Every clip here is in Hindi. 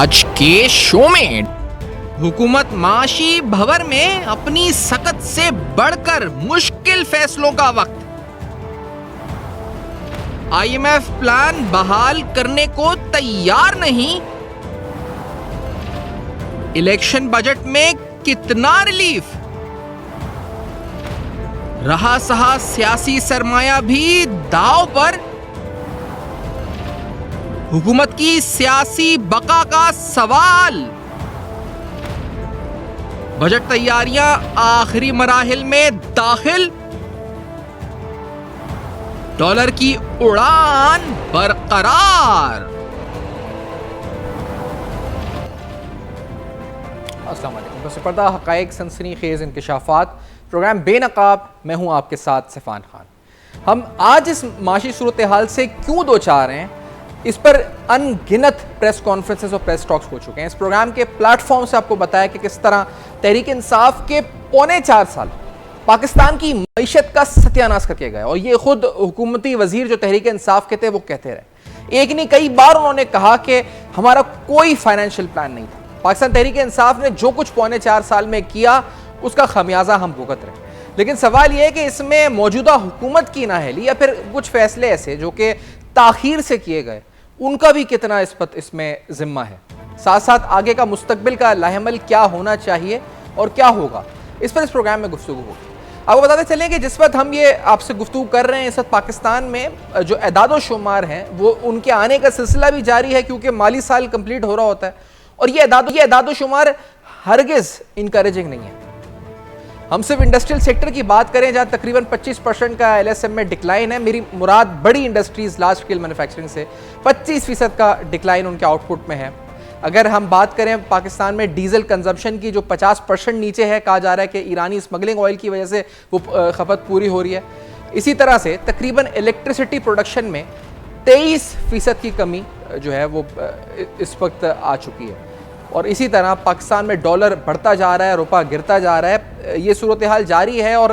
आज के शो में हुकूमत माशी भंवर में अपनी सकत से बढ़कर मुश्किल फैसलों का वक्त। आईएमएफ प्लान बहाल करने को तैयार नहीं। इलेक्शन बजट में कितना रिलीफ। रहा सहा सियासी सरमाया भी दांव पर। हुकूमत की सियासी बका का सवाल। बजट तैयारियां आखिरी मराहिल में दाखिल। डॉलर की उड़ान बरकरार। अस्सलाम वालेकुम। बसपर्दा हक़ाइक़ सनसनीखेज़ इंकशाफात प्रोग्राम बेनकाब। मैं हूं आपके साथ सिफान खान। हम आज इस माशी सूरत हाल से क्यों दो चार हैं, इस पर अनगिनत प्रेस कॉन्फ्रेंसेस और प्रेस टॉक्स हो चुके हैं। इस प्रोग्राम के प्लेटफॉर्म से आपको बताया कि किस तरह तहरीक इंसाफ के 4.25 साल पाकिस्तान की मईशत का सत्यानाश करके गए, और ये खुद हुकूमती वजीर जो तहरीक इंसाफ के थे वो कहते रहे। एक नहीं कई बार उन्होंने कहा कि हमारा कोई फाइनेंशियल प्लान नहीं था। पाकिस्तान तहरीक इंसाफ ने जो कुछ 4.25 साल में किया उसका खमियाजा हम भुगत रहे। लेकिन सवाल यह है कि इसमें मौजूदा हुकूमत की नाअहली या फिर कुछ फैसले ऐसे जो कि ताखीर से किए गए, उनका भी कितना इसमें जिम्मा है। साथ साथ आगे का मुस्तकबिल का लाहेमल क्या होना चाहिए और क्या होगा, इस पर इस प्रोग्राम में गुफ्तगू होगी। आपको बताते चलें कि जिस वक्त हम ये आपसे गुफ्तगू कर रहे हैं, इस वक्त पाकिस्तान में जो एदाद व शुमार हैं वो उनके आने का सिलसिला भी जारी है, क्योंकि माली साल कंप्लीट हो रहा होता है। और ये एदाद व शुमार हरगिज़ इनकरेजिंग नहीं है। हम सिर्फ इंडस्ट्रियल सेक्टर की बात करें जहां तकरीबन 25% का एलएसएम में डिक्लाइन है। मेरी मुराद बड़ी इंडस्ट्रीज लार्ज स्केल मैन्युफैक्चरिंग से 25% का डिक्लाइन उनके आउटपुट में है। अगर हम बात करें पाकिस्तान में डीजल कंजम्पशन की जो 50% नीचे है, कहा जा रहा है कि ईरानी स्मगलिंग ऑयल की वजह से वो खपत पूरी हो रही है। इसी तरह से तकरीबन इलेक्ट्रिसिटी प्रोडक्शन में 23% की कमी जो है वो इस वक्त आ चुकी है। और इसी तरह पाकिस्तान में डॉलर बढ़ता जा रहा है, रुपया गिरता जा रहा है। ये सूरत हाल जारी है, और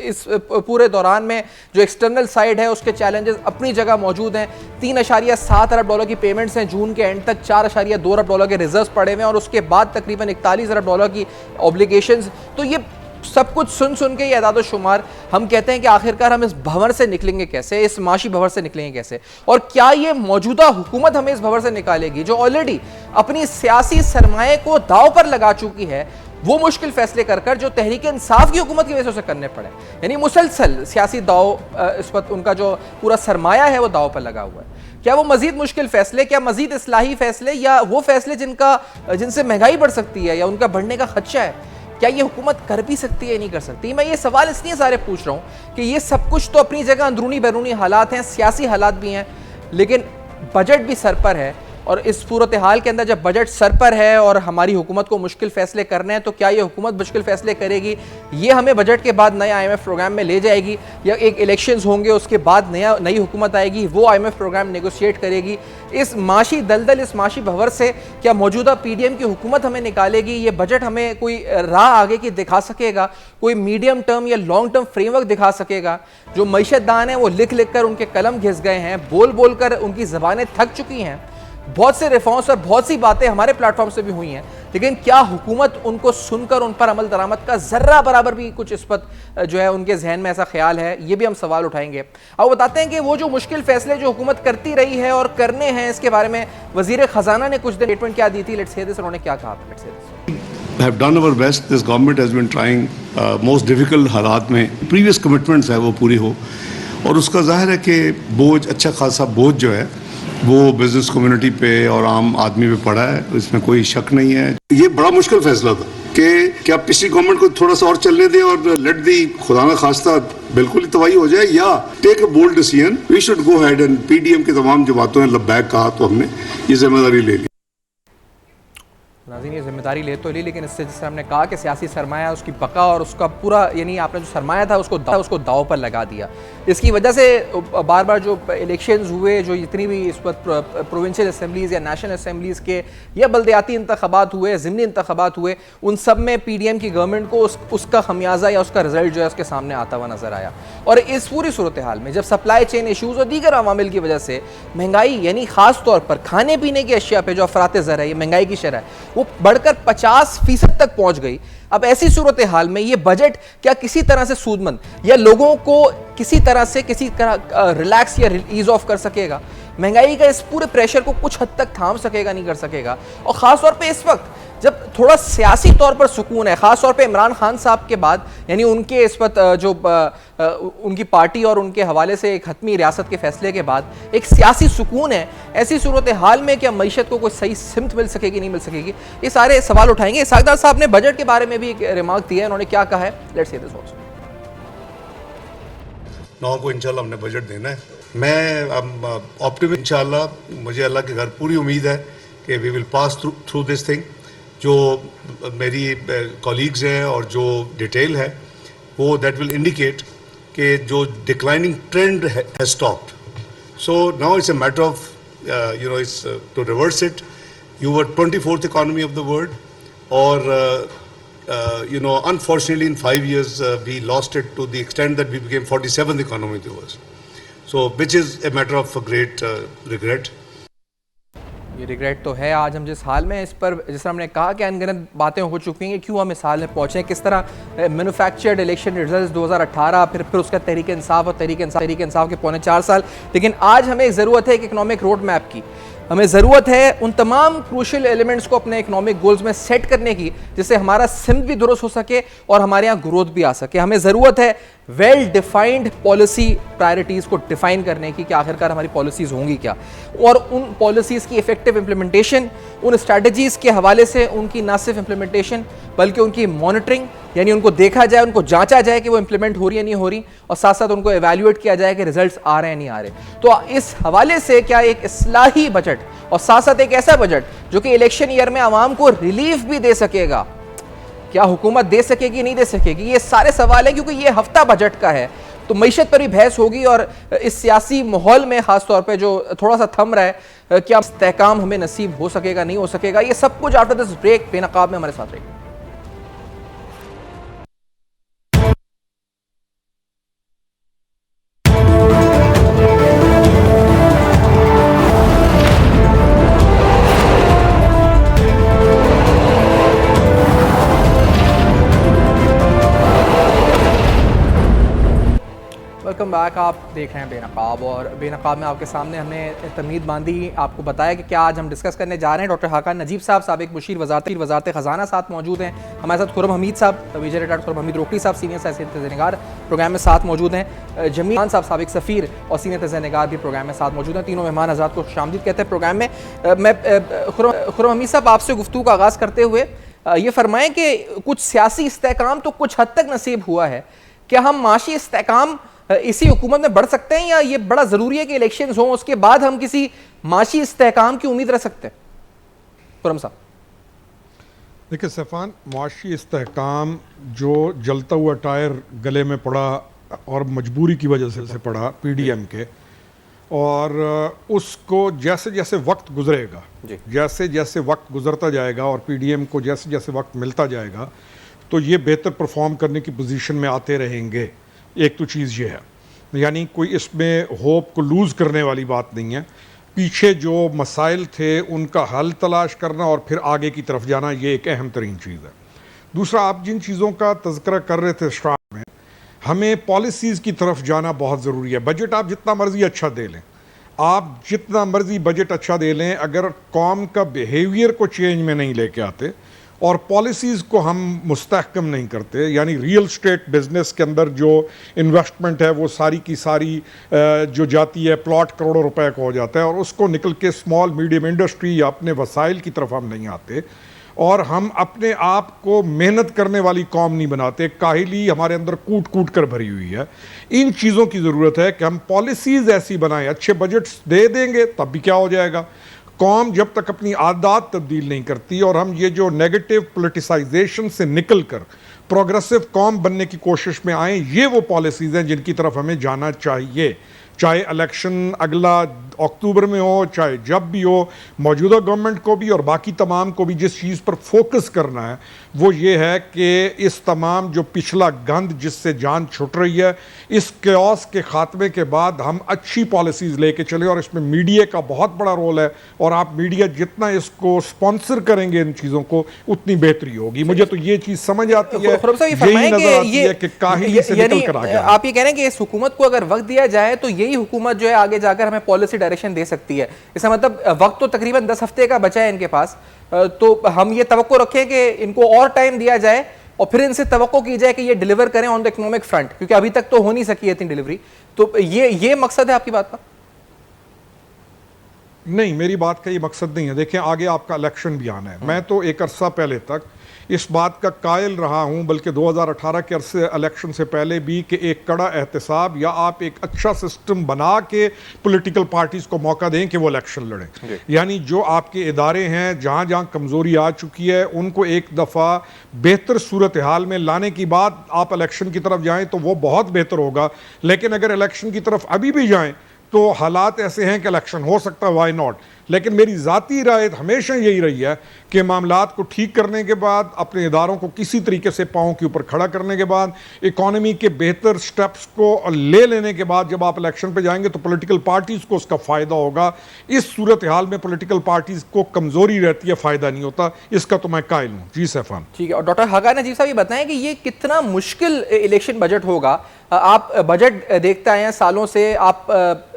इस पूरे दौरान में जो एक्सटर्नल साइड है उसके चैलेंजेस अपनी जगह मौजूद हैं। 3.7 अरब डॉलर की पेमेंट्स हैं जून के एंड तक, 4.2 अरब डॉलर के रिजर्व्स पड़े हुए हैं, और उसके बाद तकरीबन 41 अरब डॉलर की ऑब्लिगेशंस। तो ये सब कुछ सुन के ये एदाद शुमार हम कहते हैं कि आखिरकार हम इस भंवर से निकलेंगे कैसे, इस माशी भंवर से निकलेंगे कैसे, और क्या ये मौजूदा हुकूमत हमें इस भंवर से निकालेगी जो ऑलरेडी अपनी सियासी सरमाए को दांव पर लगा चुकी है। वो मुश्किल फैसले कर जो तहरीक इंसाफ की हुकूमत की वजह से करने पड़े, यानी मुसलसल सियासी दाव, इस वक्त उनका जो पूरा सरमाया है वो दाव पर लगा हुआ है। क्या वो मजीद मुश्किल फैसले, क्या मजीद इस्लाही फैसले, या वो फैसले जिनसे महंगाई बढ़ सकती है या उनका बढ़ने का खदशा है, क्या ये हुकूमत कर भी सकती है, नहीं कर सकती? मैं ये सवाल इसलिए सारे पूछ रहा हूँ कि ये सब कुछ तो अपनी जगह अंदरूनी बैरूनी हालात हैं, सियासी हालात भी हैं, लेकिन बजट भी सर पर है। और इस सूरत हाल के अंदर जब बजट सर पर है और हमारी हुकूमत को मुश्किल फैसले करने हैं, तो क्या ये हुकूमत मुश्किल फैसले करेगी? ये हमें बजट के बाद नए आईएमएफ प्रोग्राम में ले जाएगी, या एक इलेक्शंस होंगे उसके बाद नई हुकूमत आएगी, वो आईएमएफ प्रोग्राम नेगोशिएट करेगी? इस माशी दलदल, इस माशी भंवर से क्या मौजूदा पीडीएम की हुकूमत हमें निकालेगी? ये बजट हमें कोई राह आगे की दिखा सकेगा, कोई मीडियम टर्म या लॉन्ग टर्म फ्रेमवर्क दिखा सकेगा? जो मईशतदान हैं वो लिख कर उनके कलम घिस गए हैं, बोल कर उनकी ज़बानें थक चुकी हैं। बहुत से रिफॉर्म्स और बहुत सी बातें हमारे प्लेटफॉर्म से भी हुई हैं, लेकिन क्या हुकूमत उनको सुनकर उन पर अमल दरामद का जर्रा बराबर भी कुछ इस पर जो है उनके जहन में ऐसा ख्याल है? ये भी हम सवाल उठाएंगे। अब बताते हैं कि वो जो मुश्किल फैसले जो हुकूमत करती रही है और करने हैं, इसके बारे में वजीर खजाना ने कुछ दिन स्टेटमेंट क्या दी थी। लेट्स हियर दिस, उन्होंने क्या कहा। Let's hear this. have done our best. This government has been trying most difficult हालात में प्रीवियस कमिटमेंट्स है वो पूरी हो, और उसका जाहिर है कि बोझ, अच्छा खासा बोझ जो है वो बिजनेस कम्युनिटी पे और आम आदमी पे पड़ा है, इसमें कोई शक नहीं है। ये बड़ा मुश्किल फैसला था कि क्या पिछली गवर्नमेंट को थोड़ा सा और चलने दें और लेट दी खुदा ना खास्ता बिल्कुल ही तबाही हो जाए, या take a bold decision, we should go head. And PDM की तमाम जो बातों ने लब्बैक कहा, तो हमने ये जिम्मेदारी ले ली। नाज़रीन ये जिम्मेदारी ले तो ली, लेकिन इससे जिस तरह हमने कहा कि सियासी सरमाया उसकी बका और उसका पूरा यानी आपने जो सरमाया था उसको दाव पर लगा दिया। इसकी वजह से बार बार जो इलेक्शंस हुए, जो जितनी भी इस वक्त प्रोविंशियल असम्बलीज़ या नेशनल असम्बलीज़ के या बल्दियाती इंतखाबात हुए, ज़िमनी इंतखाबात हुए, उन सब में PDM की गवर्नमेंट को उसका खमियाजा या उसका रिजल्ट जो है उसके सामने आता हुआ नज़र आया। और इस पूरी सूरत हाल में जब सप्लाई चेन इशूज़ और दीगर अवामिल की वजह से महंगाई यानी ख़ास तौर पर खाने पीने की अशिया पे जो अफरात ज़र है, ये महंगाई की शरह वो बढ़कर 50% तक पहुंच गई। अब ऐसी सूरत हाल में ये बजट क्या किसी तरह से सूदमंद या लोगों को किसी तरह रिलैक्स या ईज ऑफ कर सकेगा? महंगाई का इस पूरे प्रेशर को कुछ हद तक थाम सकेगा, नहीं कर सकेगा? और ख़ास तौर पे इस वक्त जब थोड़ा सियासी तौर पर सुकून है, ख़ास तौर पे इमरान खान साहब के बाद, यानी उनके इस वक्त जो उनकी पार्टी और उनके हवाले से एक हतमी रियासत के फैसले के बाद एक सियासी सुकून है, ऐसी सूरत हाल में क्या मईशत को कोई सही सिमत मिल सकेगी, नहीं मिल सकेगी? ये सारे सवाल उठाएंगे। इसाकदार साहब ने बजट के बारे में भी एक रिमार्क दिया है, उन्होंने क्या कहा है, लेट्स हियर दिस आल्सो। 9 को इंशाल्लाह हमने बजट देना है। मैं ऑप्टिमिस्ट, इंशाल्लाह मुझे अल्लाह के घर पूरी उम्मीद है कि we will pass through this thing. जो मेरी कॉलीग्स हैं और जो डिटेल है वो दैट विल इंडिकेट कि जो declining trend has stopped. So now it's a matter of it's to reverse it. You were 24th economy of the world और unfortunately in 5 years we lost it to the extent that we became 47th economy of the world. So which is a matter of great regret. ये रिग्रेट तो है। आज हम जिस हाल में इस पर, जिस तरह हमने कहा कि अनगिनत बातें हो चुकी हैं, क्यों हम इस हाल में पहुँचे, किस तरह मैन्युफैक्चर्ड इलेक्शन रिजल्ट्स 2018, फिर उसका तहरीक इंसाफ और तहरीक इंसाफ के पौने 4 साल। लेकिन आज हमें ज़रूरत है एक इकनॉमिक रोड मैप की। हमें ज़रूरत है उन तमाम क्रूशल एलिमेंट्स को अपने इकोनॉमिक गोल्स में सेट करने की, जिससे हमारा सिमत भी दुरुस्त हो सके और हमारे यहाँ ग्रोथ भी आ सके। हमें ज़रूरत है वेल डिफाइंड पॉलिसी प्रायोरिटीज़ को डिफाइन करने की कि आखिरकार हमारी पॉलिसीज़ होंगी क्या, और उन पॉलिसीज़ की इफेक्टिव इम्प्लीमेंटेशन, उन स्ट्रैटेजीज़ के हवाले से उनकी ना सिर्फ इम्प्लीमेंटेशन बल्कि उनकी मॉनिटरिंग, यानी उनको देखा जाए, उनको जांचा जाए कि वो इंप्लीमेंट हो रही है नहीं हो रही, और साथ साथ उनको एवेल्युएट किया जाए कि रिजल्ट्स आ रहे हैं नहीं आ रहे। तो इस हवाले से क्या एक इस्लाही बजट और साथ साथ एक ऐसा बजट जो कि इलेक्शन ईयर में आवाम को रिलीफ भी दे सकेगा, क्या हुकूमत दे सकेगी नहीं दे सकेगी? ये सारे सवाल हैं, क्योंकि ये हफ्ता बजट का है तो मईशत पर भी बहस होगी। और इस सियासी माहौल में खास तौर पे जो थोड़ा सा थम रहा है, क्या इस्तेहकाम हमें नसीब हो सकेगा नहीं हो सकेगा, ये सब कुछ आफ्टर दिस ब्रेक बेनकाब में हमारे साथ रहेगा। Welcome back. आप देख रहे हैं बेनकाब, और बेनकाब में आपके सामने हमने तमहीद बांधी, आपको बताया कि क्या आज हम डिस्कस करने जा रहे हैं। डॉक्टर हाकान नजीब साहब, साबिक मुशीर वजारत ख़जाना साथ मौजूद हैं। हमारे साथ खुर्रम हमीद साहब, मेजर रिटायर्ड खुर्रम हमीद रोकड़ी साहब सीनियर सियासी तज़निगार प्रोग्राम में साथ मौजूद हैं। जमील खान साहब साबिक सफ़ीर और सीनियर तज़निगार भी प्रोग्राम में साथ मौजूद हैं। तीनों मेहमान हज़रात को खुशामदीद कहते हैं प्रोग्राम में। मैं खुर्रम हमीद साहब आपसे गुफ्तगू का आगाज़ करते हुए ये फरमाएँ कि कुछ सियासी इस्तेहकाम तो कुछ हद तक नसीब हुआ है, क्या हम माशी इस्तेहकाम इसी हुकूमत में बढ़ सकते हैं, या ये बड़ा ज़रूरी है कि इलेक्शंस हों उसके बाद हम किसी माशी इस्तेहकाम की उम्मीद रख सकते हैं? खुर्रम साहब देखिए सफ़ान, माशी इस्तेहकाम जो जलता हुआ टायर गले में पड़ा और मजबूरी की वजह से पड़ा PDM के, और उसको जैसे जैसे वक्त गुजरेगा, जैसे जैसे वक्त गुजरता जाएगा और PDM को जैसे जैसे वक्त मिलता जाएगा तो ये बेहतर परफॉर्म करने की पोजीशन में आते रहेंगे। एक तो चीज़ ये है, यानी कोई इसमें होप को लूज़ करने वाली बात नहीं है। पीछे जो मसाइल थे उनका हल तलाश करना और फिर आगे की तरफ जाना, ये एक अहम तरीन चीज़ है। दूसरा, आप जिन चीज़ों का तज़किरा कर रहे थे स्टार्ट में, हमें पॉलिसीज़ की तरफ जाना बहुत ज़रूरी है। बजट आप जितना मर्ज़ी अच्छा दे लें, आप जितना मर्ज़ी बजट अच्छा दे लें, अगर कौम का बिहेवियर को चेंज में नहीं लेके आते और पॉलिसीज़ को हम मुस्तहकम नहीं करते, यानी रियल स्टेट बिजनेस के अंदर जो इन्वेस्टमेंट है वो सारी की सारी जो जाती है प्लॉट करोड़ों रुपए का हो जाता है, और उसको निकल के स्मॉल मीडियम इंडस्ट्री या अपने वसाइल की तरफ हम नहीं आते, और हम अपने आप को मेहनत करने वाली कौम नहीं बनाते। काहिली हमारे अंदर कूट कूट कर भरी हुई है। इन चीज़ों की ज़रूरत है कि हम पॉलिसीज़ ऐसी बनाएं। अच्छे बजट्स दे देंगे तब भी क्या हो जाएगा, कौम जब तक अपनी आदत तब्दील नहीं करती और हम ये जो नेगेटिव पोलिटिसाइजेशन से निकल कर प्रोग्रेसिव कौम बनने की कोशिश में आए, ये वो पॉलिसीज़ हैं जिनकी तरफ हमें जाना चाहिए। चाहे इलेक्शन अगला अक्टूबर में हो, चाहे जब भी हो, मौजूदा गवर्नमेंट को भी और बाकी तमाम को भी जिस चीज़ पर फोकस करना है वो ये है कि इस तमाम जो पिछला गंद जिससे जान छुट रही है, इस केओस के ख़ात्मे के बाद हम अच्छी पॉलिसीज़ लेके चलें। और इसमें मीडिया का बहुत बड़ा रोल है, और आप मीडिया जितना इसको स्पॉन्सर करेंगे इन चीज़ों को, उतनी बेहतरी होगी। मुझे तो ये चीज़ समझ आती है, यही नजर आती है कि काहिली से निकल कर आ गया। आप ये कह रहे हैं कि इस हुकूमत को अगर वक्त दिया जाए तो यही हुकूमत जो है आगे जाकर हमें पॉलिसी डायरेक्शन दे सकती है। इसका मतलब वक्त तो तकरीबन 10 हफ्ते का बचा है इनके पास, तो हम ये तवक्को रखें कि इनको और टाइम दिया जाए और फिर इनसे तवक्को की जाए कि ये डिलीवर करें ऑन द इकोनॉमिक फ्रंट, क्योंकि अभी तक तो हो नहीं सकी है इतनी डिलीवरी। तो ये मकसद है आपकी बात का? नहीं, मेरी बात का ये मकसद नहीं है। देखें, आगे आपका इलेक्शन भी आना है। मैं तो एक अरसा पहले तक इस बात का कायल रहा हूं, बल्कि 2018 के अरसे इलेक्शन से पहले भी, कि एक कड़ा एहतसाब या आप एक अच्छा सिस्टम बना के पॉलिटिकल पार्टीज को मौका दें कि वो इलेक्शन लड़ें। यानी जो आपके इदारे हैं जहां जहां कमजोरी आ चुकी है उनको एक दफ़ा बेहतर सूरत हाल में लाने की बाद आप इलेक्शन की तरफ जाएं तो वो बहुत बेहतर होगा। लेकिन अगर इलेक्शन की तरफ अभी भी जाएं तो हालात ऐसे हैं कि इलेक्शन हो सकता है, वाई नॉट। लेकिन मेरी ज़ाती राय हमेशा यही रही है कि मामलात को ठीक करने के बाद, अपने इदारों को किसी तरीके से पाँव के ऊपर खड़ा करने के बाद, इकॉनमी के बेहतर स्टेप्स को ले लेने के बाद जब आप इलेक्शन पे जाएंगे तो पॉलिटिकल पार्टीज़ को उसका फ़ायदा होगा। इस सूरत हाल में पॉलिटिकल पार्टीज़ को कमज़ोरी रहती है, फ़ायदा नहीं होता। इसका तो मैं कायल हूँ। जी सैफान। ठीक है। और डॉक्टर हक्का नजीब साहब ये बताएं कि ये कितना मुश्किल इलेक्शन बजट होगा। आप बजट देखते आए हैं सालों से, आप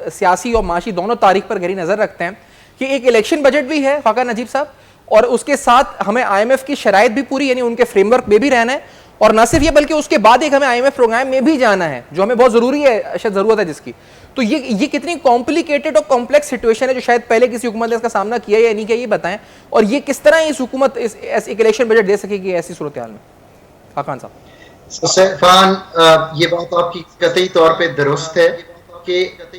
सियासी और माशी दोनों तारीख पर गहरी नज़र रखते हैं कि एक इलेक्शन बजट भी है हक्का नजीब साहब, और उसके साथ हमें IMF की शराइत भी पूरी, यानी उनके फ्रेमवर्क में भी रहना है, और न सिर्फ ये बल्कि उसके बाद एक हमें IMF प्रोग्राम में भी जाना है जो हमें बहुत ज़रूरी है, शायद ज़रूरत है जिसकी। तो ये कितनी कॉम्प्लिकेटेड और कॉम्प्लेक्स सिचुएशन है जो शायद पहले किसी हुकूमत ने इसका सामना किया या नहीं किया, ये बताएं। और ये किस तरह इस हुकूमत एक इलेक्शन बजट दे सकेगी ऐसी सूरत हाल में? खान साहब। सैफान, ये बात आपकी कतई तौर पे दुरुस्त है कि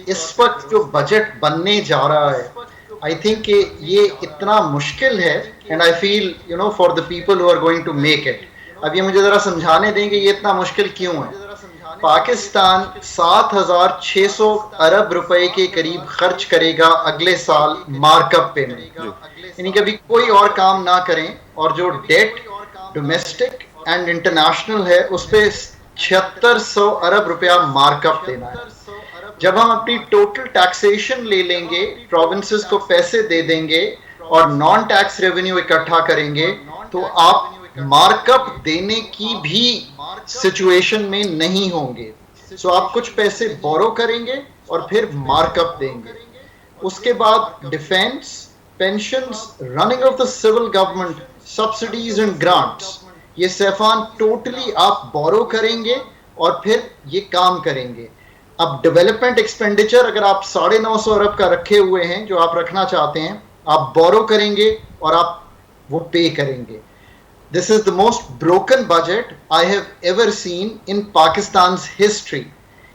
इस वक्त जो बजट बनने जा रहा है, आई थिंक कि ये इतना मुश्किल है, and I feel for the people who are going to make it. अब ये मुझे जरा समझाने दें कि ये इतना मुश्किल क्यों है। पाकिस्तान 7,600 अरब रुपए के करीब खर्च करेगा अगले साल मार्कअप पे में, यानी कि अभी कोई और काम ना करें, और जो डेट डोमेस्टिक एंड इंटरनेशनल है उस पे 7600 अरब रुपया मार्कअप देना है। जब हम अपनी टोटल टैक्सेशन ले लेंगे, प्रोविंसेस को पैसे दे देंगे और नॉन टैक्स रेवेन्यू इकट्ठा करेंगे, तो आप मार्कअप देने की भी सिचुएशन में नहीं होंगे। सो आप कुछ पैसे बोरो करेंगे और फिर मार्कअप देंगे। उसके बाद defence, pensions, running of the civil government, subsidies and grants, ये सैफान टोटली आप बोरो करेंगे और फिर ये काम करेंगे। अब डेवलपमेंट एक्सपेंडिचर अगर आप 950 अरब का रखे हुए हैं, जो आप रखना चाहते हैं, आप बोरो करेंगे और आप वो पे करेंगे। This is the most broken budget I have ever seen in Pakistan history.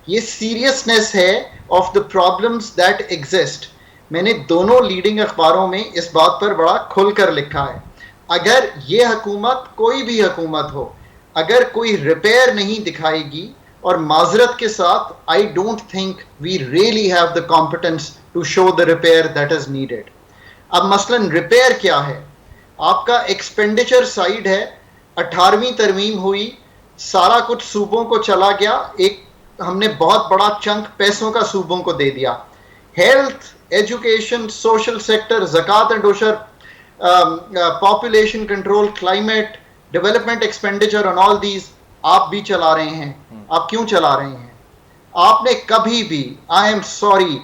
ये सीरियसनेस है of the problems that exist. मैंने दोनों लीडिंग अखबारों में इस बात पर बड़ा खुलकर लिखा है। अगर ये हुकूमत, कोई भी हुकूमत हो, अगर कोई रिपेयर नहीं दिखाएगी, और माजरत के साथ I don't think we really have the competence to show the repair that is needed. अब मसलन रिपेयर क्या है? आपका एक्सपेंडिचर साइड है, 18वीं तरमीम हुई, सारा कुछ सूबों को चला गया, एक हमने बहुत बड़ा चंक पैसों का सूबों को दे दिया। हेल्थ, एजुकेशन, सोशल सेक्टर, ज़कात एंड उशर, population control, climate, development expenditure on all these आप भी चला रहे हैं। आप क्यों चला रहे हैं? आपने कभी भी, आई एम सॉरी,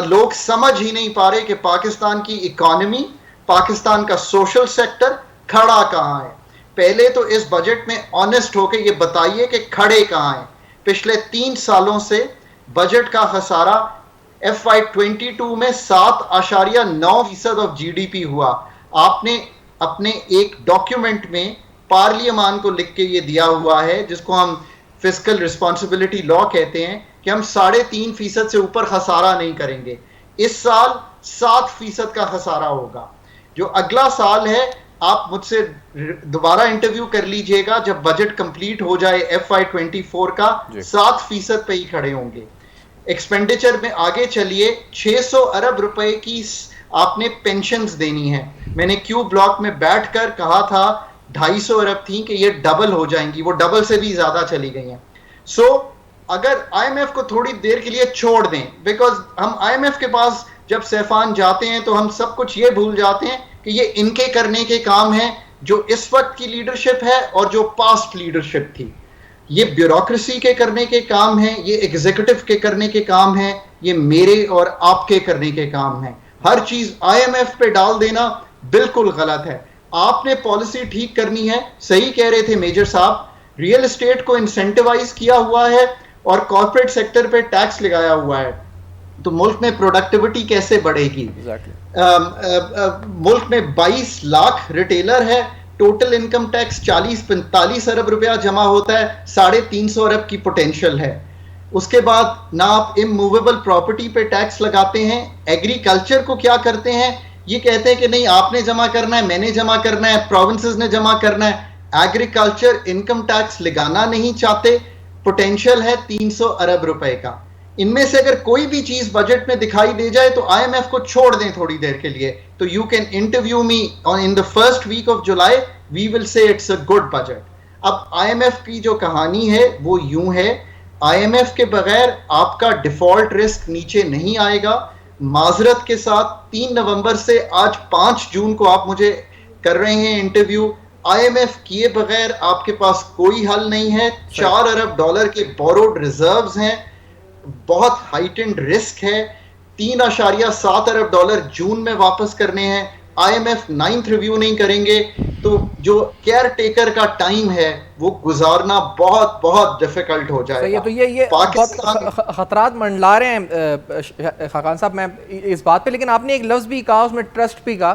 लोग समझ ही नहीं पा रहे कि पाकिस्तान की इकॉनमी, पाकिस्तान का सोशल सेक्टर खड़ा कहाँ है। पहले तो इस बजट में ऑनेस्ट होकर ये बताइए कि खड़े कहाँ हैं। पिछले 3 सालों से बजट का खसारा FY22 में 7.9% ऑफ GDP हुआ। आपने अपने एक डॉक्यूमेंट में पार्लियामान को लिख के ये दिया हुआ है, जिसको हम फिस्कल रिस्पॉन्सिबिलिटी लॉ कहते हैं, कि हम 3.5% से ऊपर खसारा नहीं करेंगे। इस साल 7% का खसारा होगा। जो अगला साल है, आप मुझसे दोबारा इंटरव्यू कर लीजिएगा, जब बजट कंप्लीट हो जाए FY24 का, 7% पे ही खड़े होंगे। एक्सपेंडिचर में आगे चलिए, 600 अरब रुपए की आपने पेंशन्स देनी है। मैंने क्यू ब्लॉक में बैठकर कहा था 250 अरब थी कि ये डबल हो जाएंगी, वो डबल से भी ज्यादा चली गई हैं। सो अगर IMF को थोड़ी देर के लिए छोड़ दें, बिकॉज हम IMF के पास जब सैफान जाते हैं तो हम सब कुछ ये भूल जाते हैं कि ये इनके करने के काम है, जो इस वक्त की लीडरशिप है और जो पास्ट लीडरशिप थी। ये ब्यूरोक्रेसी के करने के काम है, ये एग्जीक्यूटिव के करने के काम है, ये मेरे और आपके करने के काम है। हर चीज IMF पे डाल देना बिल्कुल गलत है। आपने पॉलिसी ठीक करनी है। सही कह रहे थे मेजर साहब, रियल एस्टेट को इंसेंटिवाइज किया हुआ है और कॉर्पोरेट सेक्टर पे टैक्स लगाया हुआ है, तो मुल्क में प्रोडक्टिविटी कैसे बढ़ेगी? मुल्क में 22 लाख रिटेलर है, टोटल इनकम टैक्स 40-45 अरब रुपया जमा होता है, 350 अरब की पोटेंशियल है। उसके बाद ना आप इमूवेबल प्रॉपर्टी पे टैक्स लगाते हैं। एग्रीकल्चर को क्या करते हैं, ये कहते हैं कि नहीं आपने जमा करना है, मैंने जमा करना है, प्रोविंसेस ने जमा करना है। एग्रीकल्चर इनकम टैक्स लगाना नहीं चाहते। पोटेंशियल है 300 अरब रुपए का। इनमें से अगर कोई भी चीज बजट में दिखाई दे जाए तो IMF को छोड़ दें थोड़ी देर के लिए। तो you can interview me in the first week of July, we will say it's a good budget. अब IMF की जो कहानी है वो यूं है, IMF के बगैर आपका डिफॉल्ट रिस्क नीचे नहीं आएगा। माजरत के साथ 3 नवंबर से आज 5 जून को आप मुझे कर रहे हैं इंटरव्यू। IMF किए बगैर आपके पास कोई हल नहीं है। 4 अरब डॉलर के बोरोड रिजर्व्स हैं, बहुत हाइटेंड रिस्क है। 3.7 अरब डॉलर जून में वापस करने हैं। IMF 9th रिव्यू नहीं करेंगे, तो जो केयर टेकर का टाइम है वो गुजारना बहुत बहुत डिफिकल्ट हो जाएगा। तो ये पाकिस्तान खतरात मंडला रहे हैं खाकान साहब, मैं इस बात पे, लेकिन आपने एक लफ्ज़ भी कहा, उसमें ट्रस्ट भी कहा,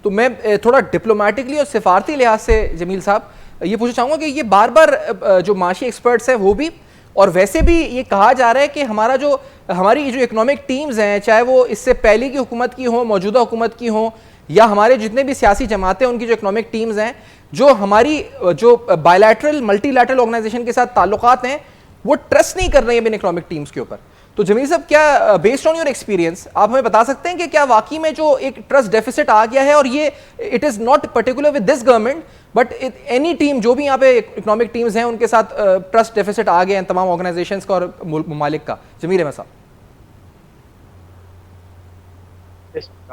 तो मैं थोड़ा डिप्लोमेटिकली और सिफारती लिहाज से जमील साहब ये पूछना चाहूँगा कि ये बार बार जो माशी एक्सपर्ट्स हैं वो भी, और वैसे भी ये कहा जा रहा है कि हमारी जो इकोनॉमिक टीम्स हैं, चाहे वो इससे पहले की हुकूमत की हो, मौजूदा हुकूमत की हो, या हमारे जितने भी सियासी जमातें उनकी जो इकोनॉमिक टीम्स हैं, जो हमारी जो बायलैटरल मल्टीलैटरल ऑर्गेनाइजेशन के साथ ताल्लुकात हैं, वो ट्रस्ट नहीं कर रही हैं इन इकोनॉमिक टीम्स के ऊपर। तो जमील साहब, क्या बेस्ड ऑन योर एक्सपीरियंस आप हमें बता सकते हैं कि क्या वाकई में जो एक ट्रस्ट डेफिसिट आ गया है, और ये it is not particular with this government but any team, जो भी यहाँ पे इकोनॉमिक टीम्स हैं उनके साथ ट्रस्ट डेफिसिट आ गया है तमाम ऑर्गेनाइजेशंस का और ममालिक का? जमील अहमद साहब।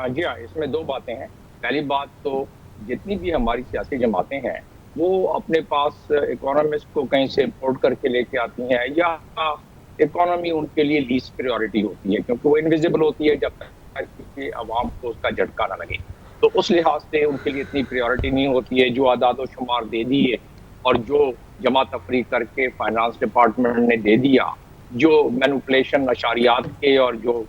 जी हाँ, इसमें 2 बातें हैं। पहली बात तो जितनी भी हमारी सियासी जमातें हैं वो अपने पास इकोनॉमिस्ट को कहीं से इम्पोर्ट करके लेके आती हैं, या इकोनॉमी उनके लिए लीस्ट प्रायोरिटी होती है, क्योंकि वो इनविजिबल होती है जब तक कि आवाम को उसका झटका ना लगे। तो उस लिहाज से उनके लिए इतनी प्रायोरिटी नहीं होती है। जो आदाद और शुमार दे दिए और जो जमा तफरी करके फाइनेंस डिपार्टमेंट ने दे दिया, जो मैनिपुलेशन अशारियात के और जो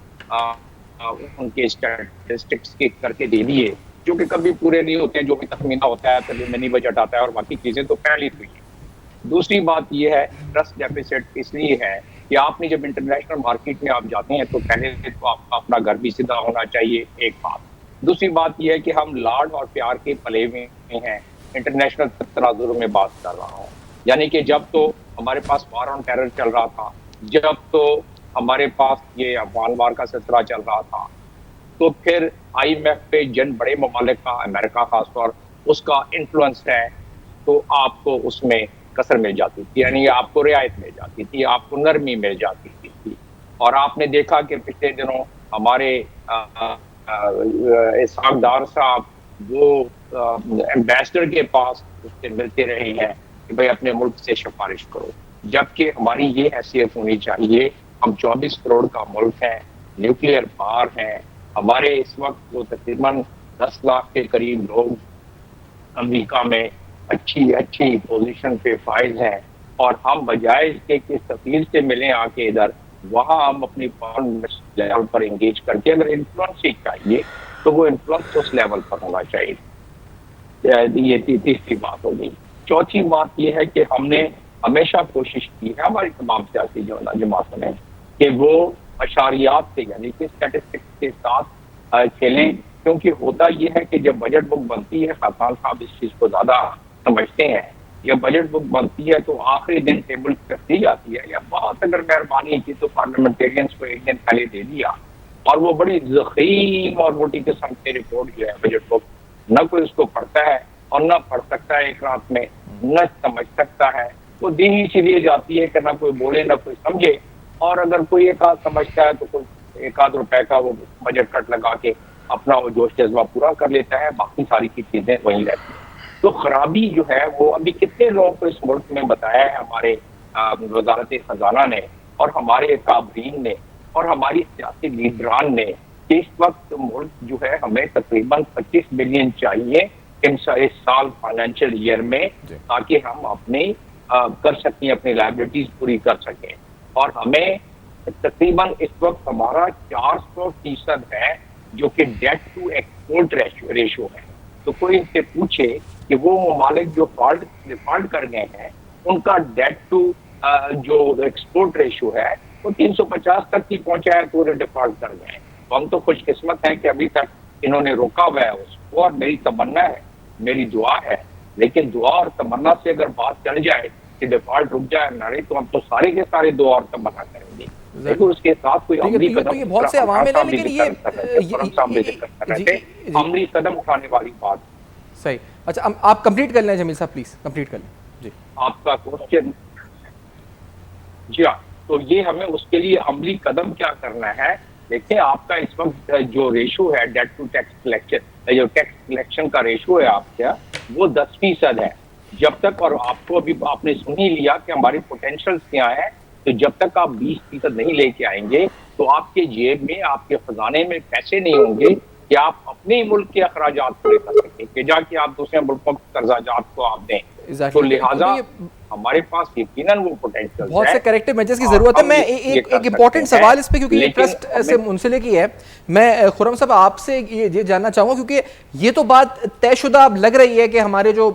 उनके स्टैटिस्टिक्स के करके दे दिए, जो कि कभी पूरे नहीं होते हैं, जो भी तखमीना होता है तभी मिनी बजट आता है और बाकी चीज़ें तो पहले हुई है। दूसरी बात यह है, ट्रस्ट डेफिसिट इसलिए है कि आपने जब इंटरनेशनल मार्केट में आप जाते हैं तो पहले तो आपका अपना घर भी सीधा होना चाहिए, एक बात। दूसरी बात यह है कि हम लाड और प्यार के पले में हैं। इंटरनेशनल तराजुर में बात कर रहा हूँ, यानी कि जब तो हमारे पास वार ऑन टेरर चल रहा था, जब तो हमारे पास ये अफगान वार का सिलसिला चल रहा था, तो फिर IMF पे जिन बड़े ममालिक का, अमेरिका खासतौर, उसका इन्फ्लुएंस है, तो आपको उसमें कसर मिल जाती थी, यानी आपको रियायत मिल जाती थी, आपको नरमी मिल जाती थी। और आपने देखा कि पिछले दिनों हमारे इसहाक डार साहब वो एम्बेसडर के पास उससे मिलते रहे हैं कि भाई अपने मुल्क से सिफारिश करो, जबकि हमारी ये हैसियत होनी चाहिए। हम 24 करोड़ का मुल्क है, न्यूक्लियर पावर है, हमारे इस वक्त वो तकरीबन 10 लाख के करीब लोग अमेरिका में अच्छी पोजीशन पे फाइज हैं, और हम बजाय के किस सफीर से मिलें आके इधर, वहाँ हम अपनी फॉरेन लेवल पर इंगेज करके अगर इन्फ्लुएंस ही चाहिए तो वो इन्फ्लुएंस उस लेवल पर होना चाहिए। ये तीसरी बात होगी। चौथी बात ये है कि हमने हमेशा कोशिश की है, हमारी तमाम सियासी जमातों ने, कि वो अशारियात से यानी कि स्टैटिस्टिक्स के साथ खेलें, क्योंकि होता यह है कि जब बजट बुक बनती है, खान साहब इस चीज को ज्यादा समझते हैं, जब बजट बुक बनती है तो आखिरी दिन टेबल कर दी जाती है, या बहुत अगर मेहरबानी की तो पार्लियामेंटेरियंस को एक दिन पहले दे दिया, और वो बड़ी ज़ख़ीम और मोटी किस्म की रिपोर्ट जो है बजट बुक, न कोई उसको पढ़ता है और न पढ़ सकता है एक रात में, न समझ सकता है, वो दी ही इसलिए जाती है कि ना कोई बोले ना कोई समझे, और अगर कोई एक आध समझता है तो कोई एक आध रुपए का वो बजट कट लगा के अपना वो जोश जज्बा पूरा कर लेता है, बाकी सारी की चीजें वहीं रहती हैं। तो खराबी जो है वो अभी कितने लोगों को इस मुल्क में बताया है हमारे वजारत खजाना ने और हमारे काबरीन ने और हमारी सियासी लीडरान ने कि इस वक्त मुल्क जो है हमें तकरीबन 25 बिलियन चाहिए इस साल फाइनेंशियल ईयर में, ताकि हम अपनी कर सकें, अपनी लायबिलिटीज पूरी कर सकें। और हमें तकरीबन इस वक्त हमारा 400% है जो कि डेट टू एक्सपोर्ट रेशो है। तो कोई इनसे पूछे कि वो ममालिक जो डिफॉल्ट कर गए हैं उनका डेट टू जो एक्सपोर्ट रेशो है वो 350 तक ही पहुंचा है, पूरे डिफॉल्ट कर गए हैं। तो हम तो खुशकिस्मत हैं कि अभी तक इन्होंने रोका हुआ है उसको, और मेरी तमन्ना है, मेरी दुआ है, लेकिन दुआ और तमन्ना से अगर बात चल जाए कि डिफॉल्ट रुक जाए नारे, तो हम तो सारे के सारे दुआ और तमन्ना करेंगे, लेकिन उसके साथ कोई अमली कदम, ये बहुत से अवामिल हैं, लेकिन ये अमली कदम उठाने वाली बात। सही। अच्छा, आप कंप्लीट कर लें जमील साहब, प्लीज कंप्लीट कर लें जी आपका क्वेश्चन। जी हाँ, तो ये हमें उसके लिए अमली कदम क्या करना है। देखिए, आपका इस वक्त जो रेशो है डेट टू टैक्स कलेक्शन, जो टैक्स कलेक्शन का रेशो है आपका, वो 10% है जब तक, और आपको अभी आपने सुन ही लिया कि हमारी पोटेंशियल्स क्या है, तो जब तक आप 20% नहीं लेके आएंगे तो आपके जेब में, आपके खजाने में पैसे नहीं होंगे कि आप अपने मुल्क के अखराजात पूरे कर सकें, कि जाके आप दूसरे मुल्कों के कर्जाजात को आप दें। तो लिहाजा हमारे पास यकीनन वो पोटेंशियल बहुत से करेक्टिव मेजर्स की जरूरत है। मैं एक इंपॉर्टेंट सवाल इस पे, क्योंकि ये ट्रस्ट से मुंसलिक ही है, मैं खुर्रम साहब आपसे ये जानना चाहूंगा, क्योंकि ये तो बात तयशुदा अब लग रही है कि हमारे जो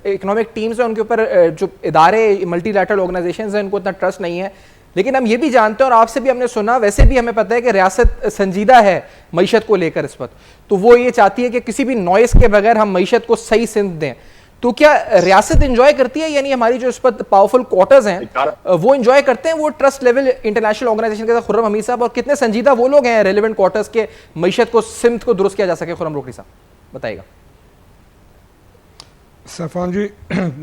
इकोनॉमिक टीम्स हैं उनके ऊपर जो इदारे मल्टीलैटरल ऑर्गेनाइजेशंस हैं उनको इतना ट्रस्ट नहीं है, लेकिन हम ये भी जानते हैं और आपसे भी हमने सुना, वैसे भी हमें पता है कि रियासत संजीदा है मईशत को लेकर इस वक्त, तो वो ये चाहती है कि किसी भी नॉइस के बगैर हम मईशत को सही सिंध दें। तो क्या रियासत एंजॉय करती है, यानी हमारी जो इस पर पावरफुल क्वार्टर्स हैं वो एंजॉय करते हैं वो ट्रस्ट लेवल इंटरनेशनल ऑर्गेनाइजेशन के साथ, खुर्रम हमीद साहब, और कितने संजीदा वो लोग हैं रेलेवेंट क्वार्टर्स के मईशत को, सिमत को दुरुस्त किया जा सके? खुर्रम रोकड़ी साहब बताइएगा। सैफान जी,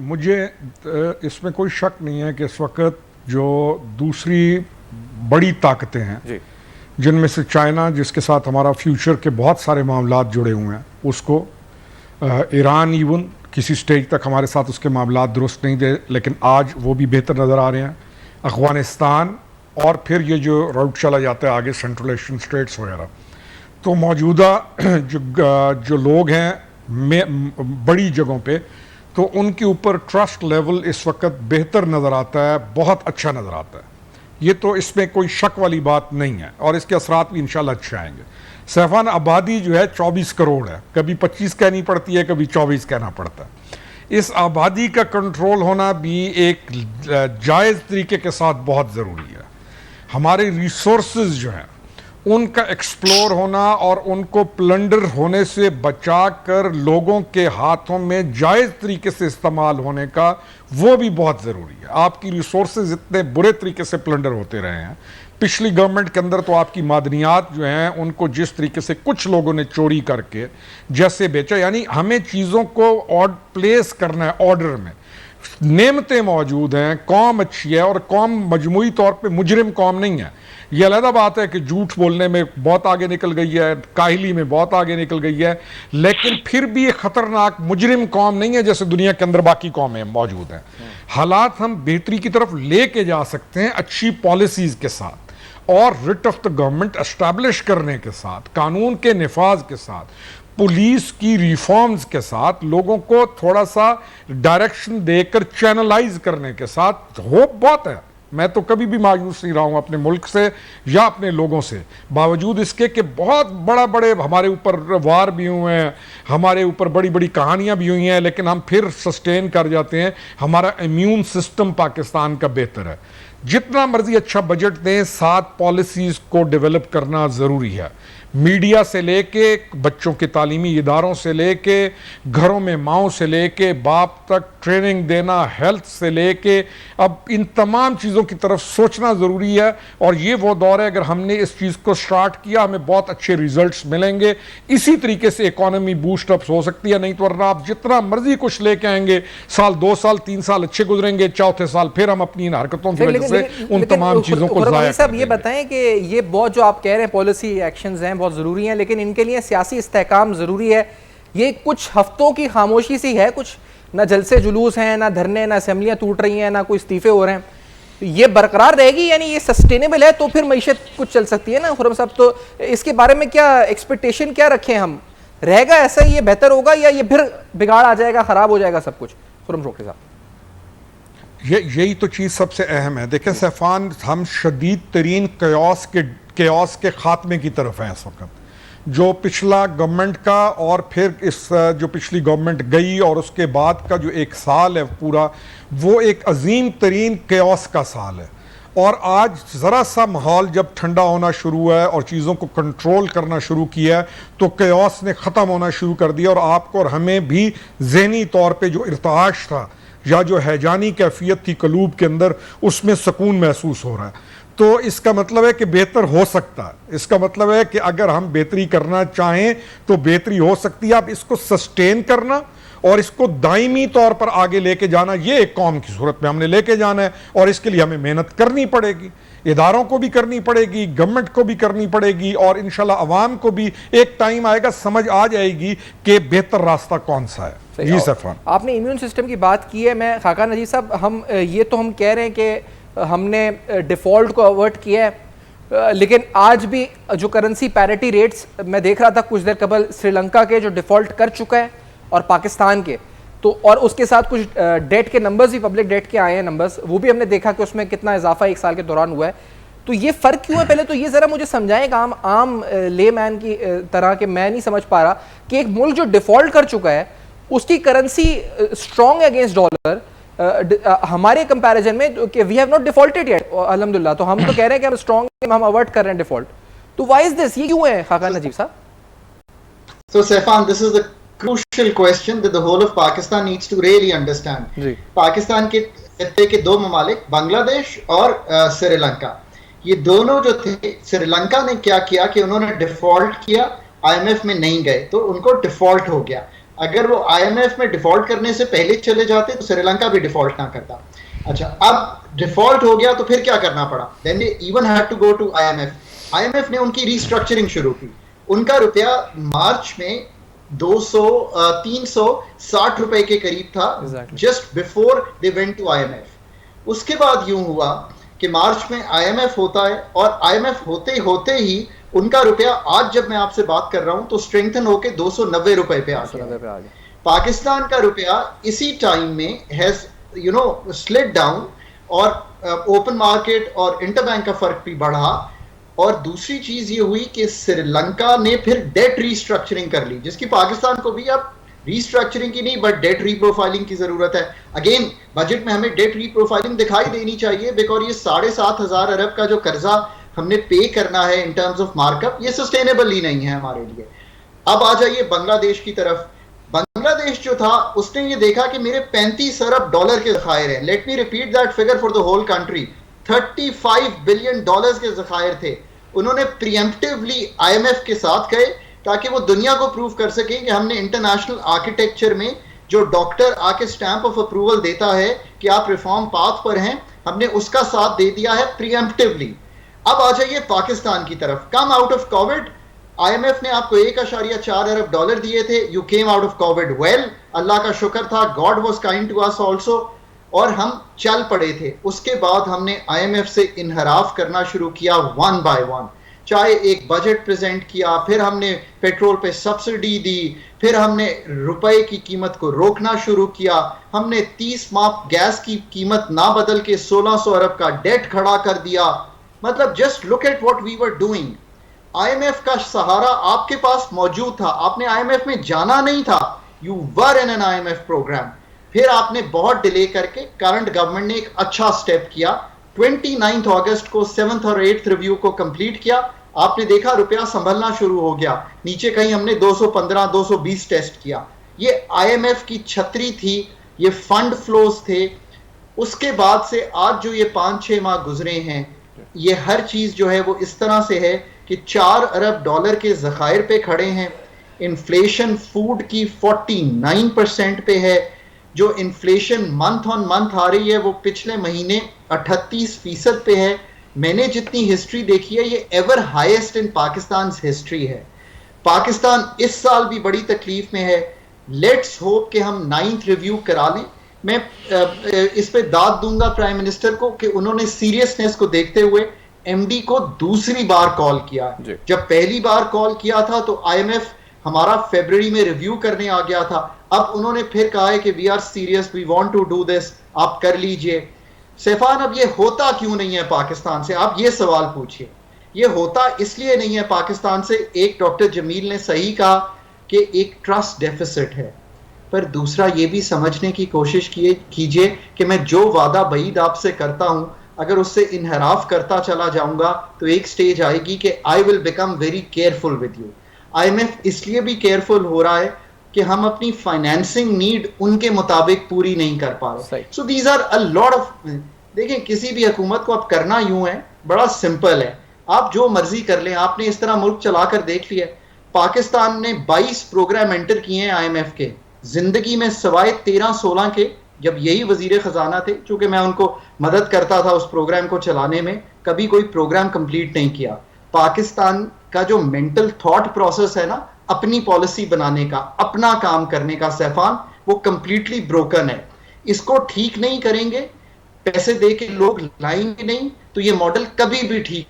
मुझे इसमें कोई शक नहीं है कि इस वक्त जो दूसरी बड़ी ताकतें हैं, जिनमें से चाइना, जिसके साथ हमारा फ्यूचर के बहुत सारे मामलात जुड़े हुए हैं, उसको ईरान इवन किसी स्टेज तक हमारे साथ उसके मामलात दुरुस्त नहीं थे, लेकिन आज वो भी बेहतर नज़र आ रहे हैं, अफ़गानिस्तान, और फिर ये जो रूट चला जाता है आगे सेंट्रल एशियन स्टेट्स वगैरह। तो मौजूदा जो लोग हैं बड़ी जगहों पे, तो उनके ऊपर ट्रस्ट लेवल इस वक्त बेहतर नज़र आता है, बहुत अच्छा नज़र आता है। ये तो इसमें कोई शक वाली बात नहीं है, और इसके असरात भी इंशाल्लाह अच्छे आएंगे। सैफान, आबादी जो है 24 करोड़ है, कभी 25 कहनी पड़ती है, कभी 24 कहना पड़ता है। इस आबादी का कंट्रोल होना भी एक जायज़ तरीके के साथ बहुत ज़रूरी है। हमारे रिसोर्सेज जो हैं उनका एक्सप्लोर होना और उनको प्लंडर होने से बचा कर लोगों के हाथों में जायज़ तरीके से इस्तेमाल होने का, वो भी बहुत ज़रूरी है। आपकी रिसोर्सेज इतने बुरे तरीके से प्लंडर होते रहे हैं पिछली गवर्नमेंट के अंदर, तो आपकी मादनियात जो हैं उनको जिस तरीके से कुछ लोगों ने चोरी करके जैसे बेचा, यानी हमें चीज़ों को प्लेस करना है ऑर्डर में। नेमतें मौजूद हैं, कौम अच्छी है, और कौम मजमूई तौर पे मुजरिम कौम नहीं है। ये अलग बात है कि झूठ बोलने में बहुत आगे निकल गई है, काहिली में बहुत आगे निकल गई है, लेकिन फिर भी ये खतरनाक मुजरिम कौम नहीं है जैसे दुनिया के अंदर बाकी कौमें मौजूद हैं। हालात हम बेहतरी की तरफ लेके जा सकते हैं अच्छी पॉलिसीज के साथ, और writ of the government establish करने के साथ, कानून के निफाज के साथ, पुलिस की रिफॉर्म्स के साथ, लोगों को थोड़ा सा डायरेक्शन देकर चैनलाइज करने के साथ। होप बहुत है, मैं तो कभी भी मायूस नहीं रहा हूं अपने मुल्क से या अपने लोगों से, बावजूद इसके कि बहुत बड़े हमारे ऊपर वार भी हुए हैं, हमारे ऊपर बड़ी बड़ी कहानियां भी हुई हैं, लेकिन हम फिर सस्टेन कर जाते हैं। हमारा इम्यून सिस्टम पाकिस्तान का बेहतर है। जितना मर्जी अच्छा बजट दें, साथ पॉलिसीज को डेवलप करना ज़रूरी है। मीडिया से लेके बच्चों के तालीमी इदारों से लेके घरों में माओं से लेके बाप तक ट्रेनिंग देना, हेल्थ से लेके अब इन तमाम चीज़ों की तरफ सोचना ज़रूरी है। और ये वो दौर है, अगर हमने इस चीज़ को स्टार्ट किया हमें बहुत अच्छे रिजल्ट्स मिलेंगे। इसी तरीके से इकॉनमी बूस्ट अप हो सकती है। नहीं तो वरना आप जितना मर्जी कुछ लेके आएंगे, साल 2 साल 3 साल अच्छे गुजरेंगे, चौथे साल फिर हम अपनी इन हरकतों की वजह से उन तमाम चीज़ों को ज़ाया साहब ये बताएं कि ये बहुत जो आप कह रहे हैं पॉलिसी एक्शंस हैं बहुत ज़रूरी हैं, लेकिन इनके लिए सियासी इस्तेहकाम ज़रूरी है। ये कुछ हफ्तों की खामोशी सी है, कुछ ना जलसे जुलूस हैं, ना धरने, ना असेंबलियां टूट रही हैं, ना कोई इस्तीफे हो रहे हैं, तो ये बरकरार रहेगी, यानी ये सस्टेनेबल है, तो फिर मईशत कुछ चल सकती है ना खुर्रम साहब। तो इसके बारे में क्या एक्सपेक्टेशन क्या रखें हम? रहेगा ऐसा, ये बेहतर होगा या ये फिर बिगाड़ आ जाएगा, ख़राब हो जाएगा सब कुछ? खुर्रम रोकड़ी साहब, यही तो चीज़ सबसे अहम है। देखें सैफान, हम शदीद तरीन कयास के खात्मे की तरफ हैं इस वक्त। जो पिछला गवर्नमेंट का और फिर इस जो पिछली गवर्नमेंट गई और उसके बाद का जो एक साल है पूरा, वो एक अजीम तरीन कयास का साल है। और आज ज़रा सा माहौल जब ठंडा होना शुरू हुआ है और चीज़ों को कंट्रोल करना शुरू किया है, तो कयास ने ख़त्म होना शुरू कर दिया। और आपको और हमें भी ज़हनी तौर पे जो इर्ताश था या जो हैजानी कैफियत थी कलूब के अंदर, उसमें सुकून महसूस हो रहा है। तो इसका मतलब है कि बेहतर हो सकता है। इसका मतलब है कि अगर हम बेहतरी करना चाहें तो बेहतरी हो सकती है। अब इसको सस्टेन करना और इसको दायमी तौर पर आगे लेके जाना, ये एक कौम की सूरत में हमने लेके जाना है। और इसके लिए हमें मेहनत करनी पड़ेगी, इदारों को भी करनी पड़ेगी, गवर्नमेंट को भी करनी पड़ेगी, और इंशाल्लाह अवाम को भी एक टाइम आएगा, समझ आ जाएगी कि बेहतर रास्ता कौन सा है। जी सफान, आपने इम्यून सिस्टम की बात की है। मैं खाकान नजीर साहब, हम ये तो हम कह रहे हैं कि हमने डिफ़ॉल्ट को अवर्ट किया है, लेकिन आज भी जो करेंसी पैरिटी रेट्स मैं देख रहा था कुछ देर कबल, श्रीलंका के जो डिफ़ॉल्ट कर चुका है और पाकिस्तान के, तो और उसके साथ कुछ डेट के नंबर्स भी, पब्लिक डेट के आए हैं नंबर्स, वो भी हमने देखा कि उसमें कितना इजाफा 1 साल के दौरान हुआ है। तो ये फ़र्क क्यों है? पहले तो ये ज़रा मुझे समझाएं, आम ले मैन की तरह के मैं नहीं समझ पा रहा कि एक मुल्क जो डिफ़ॉल्ट कर चुका है उसकी करेंसी स्ट्रॉन्ग अगेंस्ट डॉलर, हमारे कंपैरिजन में कि we have not defaulted yet अल्हम्दुलिल्लाह, तो हम तो कह रहे हैं कि हम स्ट्रॉन्ग, हम अवॉइड कर रहे हैं डिफॉल्ट। तो व्हाई इज दिस? ये क्यों है खाकान नजीब साहब? So Saifan, this is the crucial question that the whole of Pakistan needs to really understand. Pakistan के खित्ते के 2 ममालिक, बांग्लादेश और श्रीलंका, ये दोनों जो थे, श्रीलंका ने क्या किया कि उन्होंने डिफॉल्ट किया, IMF में नहीं गए, तो उनको डिफॉल्ट हो गया। अगर वो IMF में डिफॉल्ट करने से पहले चले जाते तो श्रीलंका भी डिफॉल्ट ना करता। अच्छा, अब डिफॉल्ट हो गया तो फिर क्या करना पड़ा? Then they even had to go to IMF। IMF ने उनकी रीस्ट्रक्चरिंग शुरू की। उनका रुपया मार्च में 360 रुपए के करीब था, just before they went to IMF। उसके बाद यूं हुआ कि मार्च में IMF होता है और IMF होते होते ही उनका रुपया, आज जब मैं आपसे बात कर रहा हूं तो स्ट्रेंथन होके 290 रुपए पे आ गया। पाकिस्तान का रुपया इसी टाइम में हैज स्लिड डाउन, और ओपन मार्केट और इंटरबैंक का फर्क भी बढ़ा। और दूसरी चीज ये हुई कि श्रीलंका ने फिर डेट रीस्ट्रक्चरिंग कर ली, जिसकी पाकिस्तान को भी अब रीस्ट्रक्चरिंग की नहीं बट डेट रीप्रोफाइलिंग की जरूरत है। अगेन बजट में हमें डेट रीप्रोफाइलिंग दिखाई देनी चाहिए, बिकॉज ये 7,500 अरब का जो कर्जा हमने पे करना है इन टर्म्स ऑफ मार्कअप, ये सस्टेनेबल ही नहीं है हमारे लिए। अब आ जाइए बांग्लादेश की तरफ। बांग्लादेश जो था उसने ये देखा कि मेरे 35 अरब डॉलर के ज़खायर हैं। Let me repeat that figure for the whole country, 35 billion dollars के ज़खायर थे। उन्होंने प्रीएम्प्टिवली IMF के साथ गए ताकि वो दुनिया को प्रूव कर सकें कि हमने इंटरनेशनल आर्किटेक्चर में जो डॉक्टर आके स्टैंप ऑफ अप्रूवल देता है कि आप रिफॉर्म पाथ पर हैं, हमने उसका साथ दे दिया है प्रीएम्प्टिवली। अब आ जाइए पाकिस्तान की तरफ। Come out of Covid, IMF ने आपको 1.4 अरब डॉलर दिए थे। You came out of Covid well, अल्लाह का शुक्र था, God was kind to us also, और हम चल पड़े थे। उसके बाद हमने IMF से इनहराफ करना शुरू किया वन बाय वन, चाहे एक बजट प्रेजेंट किया, फिर हमने पेट्रोल पे सब्सिडी दी, फिर हमने रुपए की कीमत को रोकना शुरू किया, हमने 30 माह गैस की कीमत ना बदल के 1600 अरब का डेट खड़ा कर दिया। मतलब just look at what we were doing. IMF का सहारा आपके पास मौजूद था, आपने IMF में जाना नहीं था, you were in an IMF programme. फिर आपने बहुत डिले करके करंट गवर्नमेंट ने एक अच्छा स्टेप किया, 29 अगस्त को 7th और 8th रिव्यू को कंप्लीट किया। आपने देखा रुपया संभलना शुरू हो गया, नीचे कहीं हमने 215 220 टेस्ट किया। ये IMF की छतरी थी, ये फंड फ्लोज थे। उसके बाद से आज जो ये 5-6 माह गुजरे हैं, ये हर चीज जो है वो इस तरह से है कि $4 अरब के ज़खायर पे खड़े हैं। इन्फ्लेशन फूड की 49% पे है। जो इन्फ्लेशन मंथ ऑन मंथ आ रही है वो पिछले महीने 38% पे है। मैंने जितनी हिस्ट्री देखी है ये ever highest in Pakistan history है। पाकिस्तान इस साल भी बड़ी तकलीफ में है। लेट्स होप कि हम 9th रिव्यू करा लें। मैं इस पे दाद दूंगा प्राइम मिनिस्टर को कि उन्होंने सीरियसनेस को देखते हुए MD को दूसरी बार कॉल किया। जब पहली बार कॉल किया था तो IMF हमारा फरवरी में रिव्यू करने आ गया था। अब उन्होंने फिर कहा है कि we are serious, we want to do this, आप कर लीजिए। सैफान, अब ये होता क्यों नहीं है पाकिस्तान से? आप ये सवाल पूछिए। ये होता इसलिए नहीं है पाकिस्तान से, एक डॉक्टर जमील ने सही कहा कि एक ट्रस्ट डेफिसिट है, पर दूसरा ये भी समझने की कोशिश कीजिए कि मैं जो वादा बईद आपसे करता हूं, अगर उससे इनहराफ करता चला जाऊंगा तो एक स्टेज आएगी कि I will become very careful with you. IMF इसलिए भी केयरफुल हो रहा है कि हम अपनी फाइनेंसिंग नीड उनके मुताबिक पूरी नहीं कर पा रहे। So these are a lot of, देखें किसी भी हुकूमत को अब करना यूं है, बड़ा सिंपल है, आप जो मर्जी कर लें। आपने इस तरह मुल्क चलाकर देख लिया। पाकिस्तान ने 22 प्रोग्राम एंटर किए हैं IMF के जिंदगी में, सवाए 13-16 के जब यही वजीर खजाना थे, चूंकि मैं उनको मदद करता था उस प्रोग्राम को चलाने में, कभी कोई प्रोग्राम कंप्लीट नहीं किया। पाकिस्तान का जो मेंटल थॉट प्रोसेस है ना, अपनी पॉलिसी बनाने का, अपना काम करने का, सैफान, वो कंप्लीटली ब्रोकन है। इसको ठीक नहीं करेंगे, पैसे दे के लोग लाएंगे नहीं, तो ये मॉडल कभी भी ठीक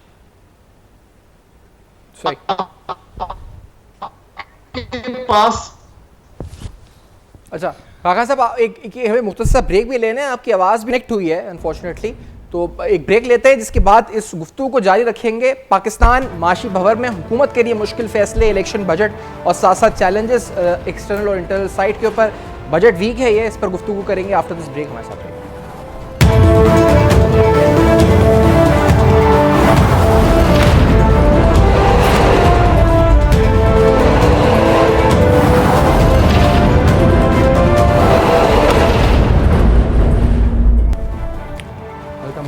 पास। अच्छा काका साहब, एक हमें मुख्तसर ब्रेक भी लेना है, आपकी आवाज़ भी कनेक्ट हुई है अनफॉर्चुनेटली, तो एक ब्रेक लेते हैं, जिसके बाद इस गुफ्तगू को जारी रखेंगे। पाकिस्तान माशी भंवर में हुकूमत के लिए मुश्किल फैसले, इलेक्शन, बजट और साथ साथ चैलेंजेस एक्सटर्नल और इंटरनल साइड के ऊपर। बजट वीक है ये, इस पर गुफ्तगू करेंगे आफ्टर दिस ब्रेक। हमारे साथ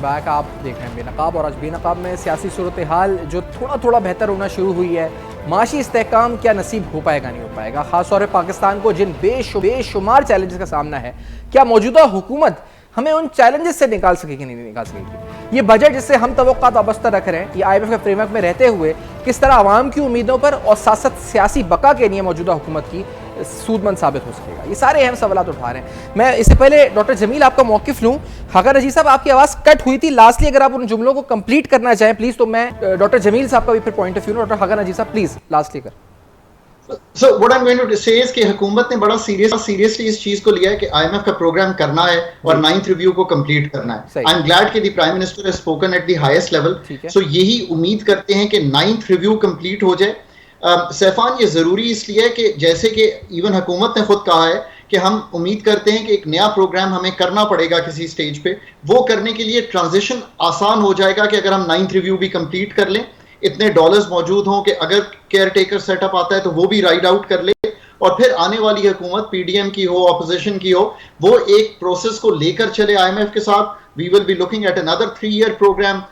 बैक, आप देख रहे हैं बेनकाब, और आज बेनकाब में सियासी सूरत हाल जो थोड़ा थोड़ा बेहतर होना शुरू हुई है। माशी इस्तेहकाम क्या नसीब हो पाएगा, नहीं हो पाएगा, खासतौर पर पाकिस्तान को जिन बेशुमार चैलेंजेस का सामना है, क्या मौजूदा हुकूमत हमें उन चैलेंजेस से निकाल सकेगी, नहीं निकाल सकेगी? ये बजट जिससे हम तवक्कुआत वाबस्ता रख रहे हैं, ये IMF के फ्रेमवर्क में रहते हुए किस तरह आवाम की उम्मीदों पर और साथ साथ सियासी बका के लिए मौजूदा हुकूमत की सूदमंद साबित हो सकेगा, ये सारे अहम सवाल उठा रहे हैं। मैं इससे पहले डॉक्टर जमील आपका मौक़िफ़ लूँ। खाका नजीर साहब, आपकी आवाज़ कट हुई थी लास्टली, अगर आप उन जुमलों को कंप्लीट करना चाहें प्लीज़, तो मैं डॉक्टर जमील साहब का भी फिर पॉइंट ऑफ व्यू, डॉक्टर खाका नजीर साहब प्लीज़ लास्टली कर। So what I'm going to say is कि हुकूमत ने बड़ा सीरियसली इस चीज को लिया है कि IMF का प्रोग्राम करना है और 9th रिव्यू को कंप्लीट करना है। आई एम ग्लैड कि the prime minister has spoken at the highest level. So यही उम्मीद करते हैं कि 9th रिव्यू कंप्लीट हो जाए। सैफान, ये जरूरी इसलिए है कि जैसे कि इवन हुकूमत ने खुद कहा है कि हम उम्मीद करते हैं कि एक नया प्रोग्राम हमें करना पड़ेगा किसी स्टेज पे। वो करने के लिए ट्रांजिशन आसान हो जाएगा कि अगर हम 9th रिव्यू भी कंप्लीट कर लें, इतने डॉलर्स मौजूद हों कि अगर केयर टेकर सेटअप आता है तो वो भी राइड आउट कर ले, और फिर आने वाली हुकूमत PDM की हो, ऑपोजिशन की हो, वो एक प्रोसेस को लेकर चले IMF के साथ। We will be looking at another 3-year programme,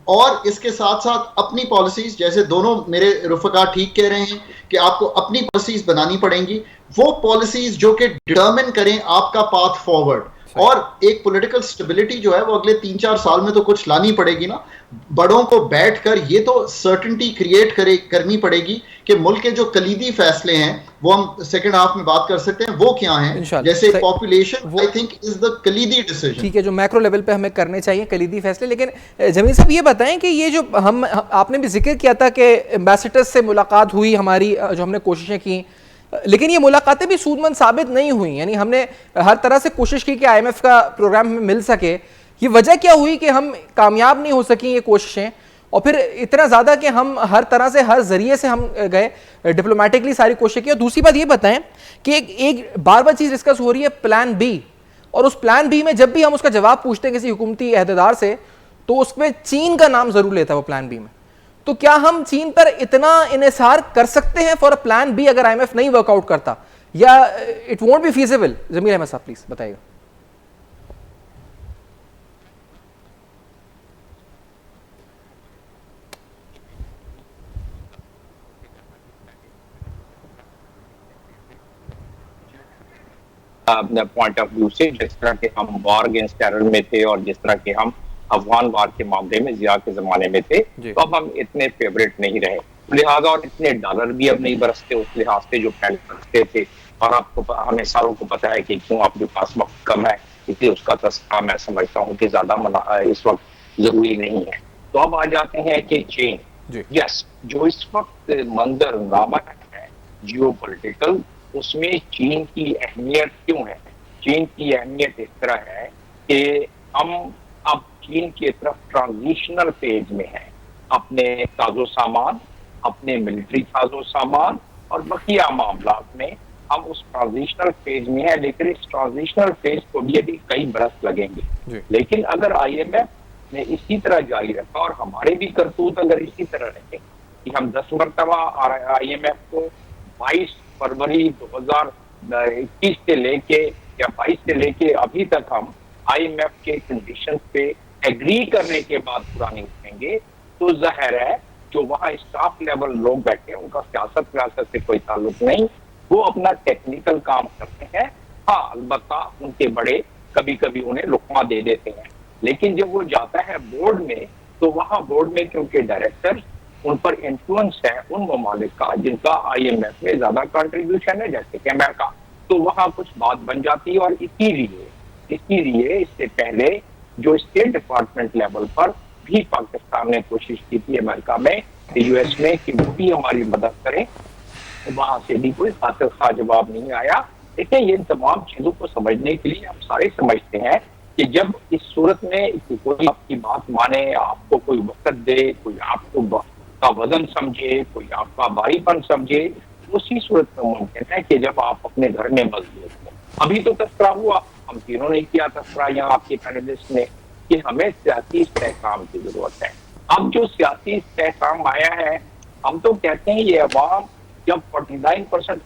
और इसके साथ साथ अपनी पॉलिसीज, जैसे दोनों मेरे रुफका ठीक कह रहे हैं कि आपको अपनी पॉलिसीज बनानी पड़ेंगी, वो पॉलिसीज जो कि डिटरमिन करें आपका पाथ फॉरवर्ड, और एक पॉलिटिकल स्टेबिलिटी जो है वो अगले 3-4 साल में तो कुछ लानी पड़ेगी ना। बड़ों को बैठकर ये तो सर्टेनिटी क्रिएट करनी पड़ेगी कि मुल्क के जो कलीदी फैसले हैं, वो हम सेकंड हाफ में बात कर सकते हैं, वो क्या हैं, जैसे population I think is the कलीदी डिसीजन, ठीक है, जो मैक्रो लेवल पे हमें करने चाहिए कलीदी फैसले। लेकिन जमील साहब ये बताएं कि ये जो आपने भी जिक्र किया था कि एम्बेसडर्स से मुलाकात हुई हमारी, जो हमने कोशिशें की, लेकिन ये मुलाकातें भी सूदमंद साबित नहीं हुई। यानी हमने हर तरह से कोशिश की कि IMF का प्रोग्राम हमें मिल सके, ये वजह क्या हुई कि हम कामयाब नहीं हो सकी ये कोशिशें, और फिर इतना ज़्यादा कि हम हर तरह से, हर जरिए से हम गए, डिप्लोमेटिकली सारी कोशिश की। और दूसरी बात ये बताएं कि एक बार बार चीज़ डिस्कस हो रही है प्लान B, और उस प्लान B में जब भी हम उसका जवाब पूछते हैं किसी हुकूमती अहदेदार से, तो उसमें चीन का नाम जरूर लेता है वो प्लान बी में। तो क्या हम चीन पर इतना इन्हिसार कर सकते हैं फॉर अ प्लान बी अगर आईएमएफ नहीं वर्कआउट करता, या इट वोंट बी फीजिबल? जमीर अहमद साहब प्लीज बताइएगा। पॉइंट ऑफ व्यू से, जिस तरह के हम वॉर अगेंस्ट टेरर में थे और जिस तरह के हम अफगान वार के मामले में जिया के जमाने में थे, तो अब हम इतने फेवरेट नहीं रहे, लिहाजा और इतने डॉलर भी अब नहीं बरसते उस लिहाज से जो पहले बरसते थे। और आपको हमें सारों को पता है कि क्यों आपके पास वक्त कम है, इसलिए उसका तस्करा मैं समझता हूँ कि ज्यादा इस वक्त जरूरी नहीं है। तो अब आ जाते हैं कि चीन, यस, जो इस वक्त मंजरनामा है जियो पॉलिटिकल, उसमें चीन की अहमियत क्यों है? चीन की अहमियत इस तरह है कि हम अब चीन की तरफ ट्रांजिशनल फेज में है। अपने साजो सामान, अपने मिलिट्री साजो सामान और बकिया मामला में हम उस ट्रांजिशनल फेज में है, लेकिन इस ट्रांजिशनल फेज को भी अभी कई बरस लगेंगे। लेकिन अगर आईएमएफ ने इसी तरह जारी रखा और हमारे भी करतूत अगर इसी तरह रहे कि हम 10 मरतबा आईएमएफ को 22 फरवरी 2021 से लेके या 22 से लेके अभी तक हम आईएमएफ के कंडीशन पे एग्री करने के बाद पुरानी उठेंगे, तो जाहिर है जो वहाँ स्टाफ लेवल लोग बैठे हैं उनका सियासत व्यासत से कोई ताल्लुक नहीं, वो अपना टेक्निकल काम करते हैं। हाँ, अलबत्ता उनके बड़े कभी कभी उन्हें लुकमा दे देते हैं, लेकिन जब वो जाता है बोर्ड में, तो वहाँ बोर्ड में क्योंकि डायरेक्टर उन पर इन्फ्लुएंस है उन ममालिक का जिनका आईएमएफ में ज्यादा कंट्रीब्यूशन है, जैसे कि अमेरिका, तो वहाँ कुछ बात बन जाती है। और इसीलिए इससे पहले जो स्टेट डिपार्टमेंट लेवल पर भी पाकिस्तान ने कोशिश की थी अमेरिका में, यूएस में, कि वो भी हमारी मदद करें, वहां से भी कोई खातिर खा जवाब नहीं आया। देखिए, ये तमाम चीजों को समझने के लिए हम सारे समझते हैं कि जब इस सूरत में कोई आपकी बात माने, आपको कोई वक्त दे, कोई आपको का वजन समझे, कोई आपका भारीपन समझे, उसी सूरत में मुमकिन है कि जब आप अपने घर में मजबूत हो। अभी तो तस्करा हुआ, हम तीनों ने किया तस्करा यहाँ आपके पैनलिस्ट ने, कि हमें सियासी इस्तेहकाम की जरूरत है। अब जो सियासी इस्तेहकाम आया है, हम तो कहते हैं ये अवाम जब 49%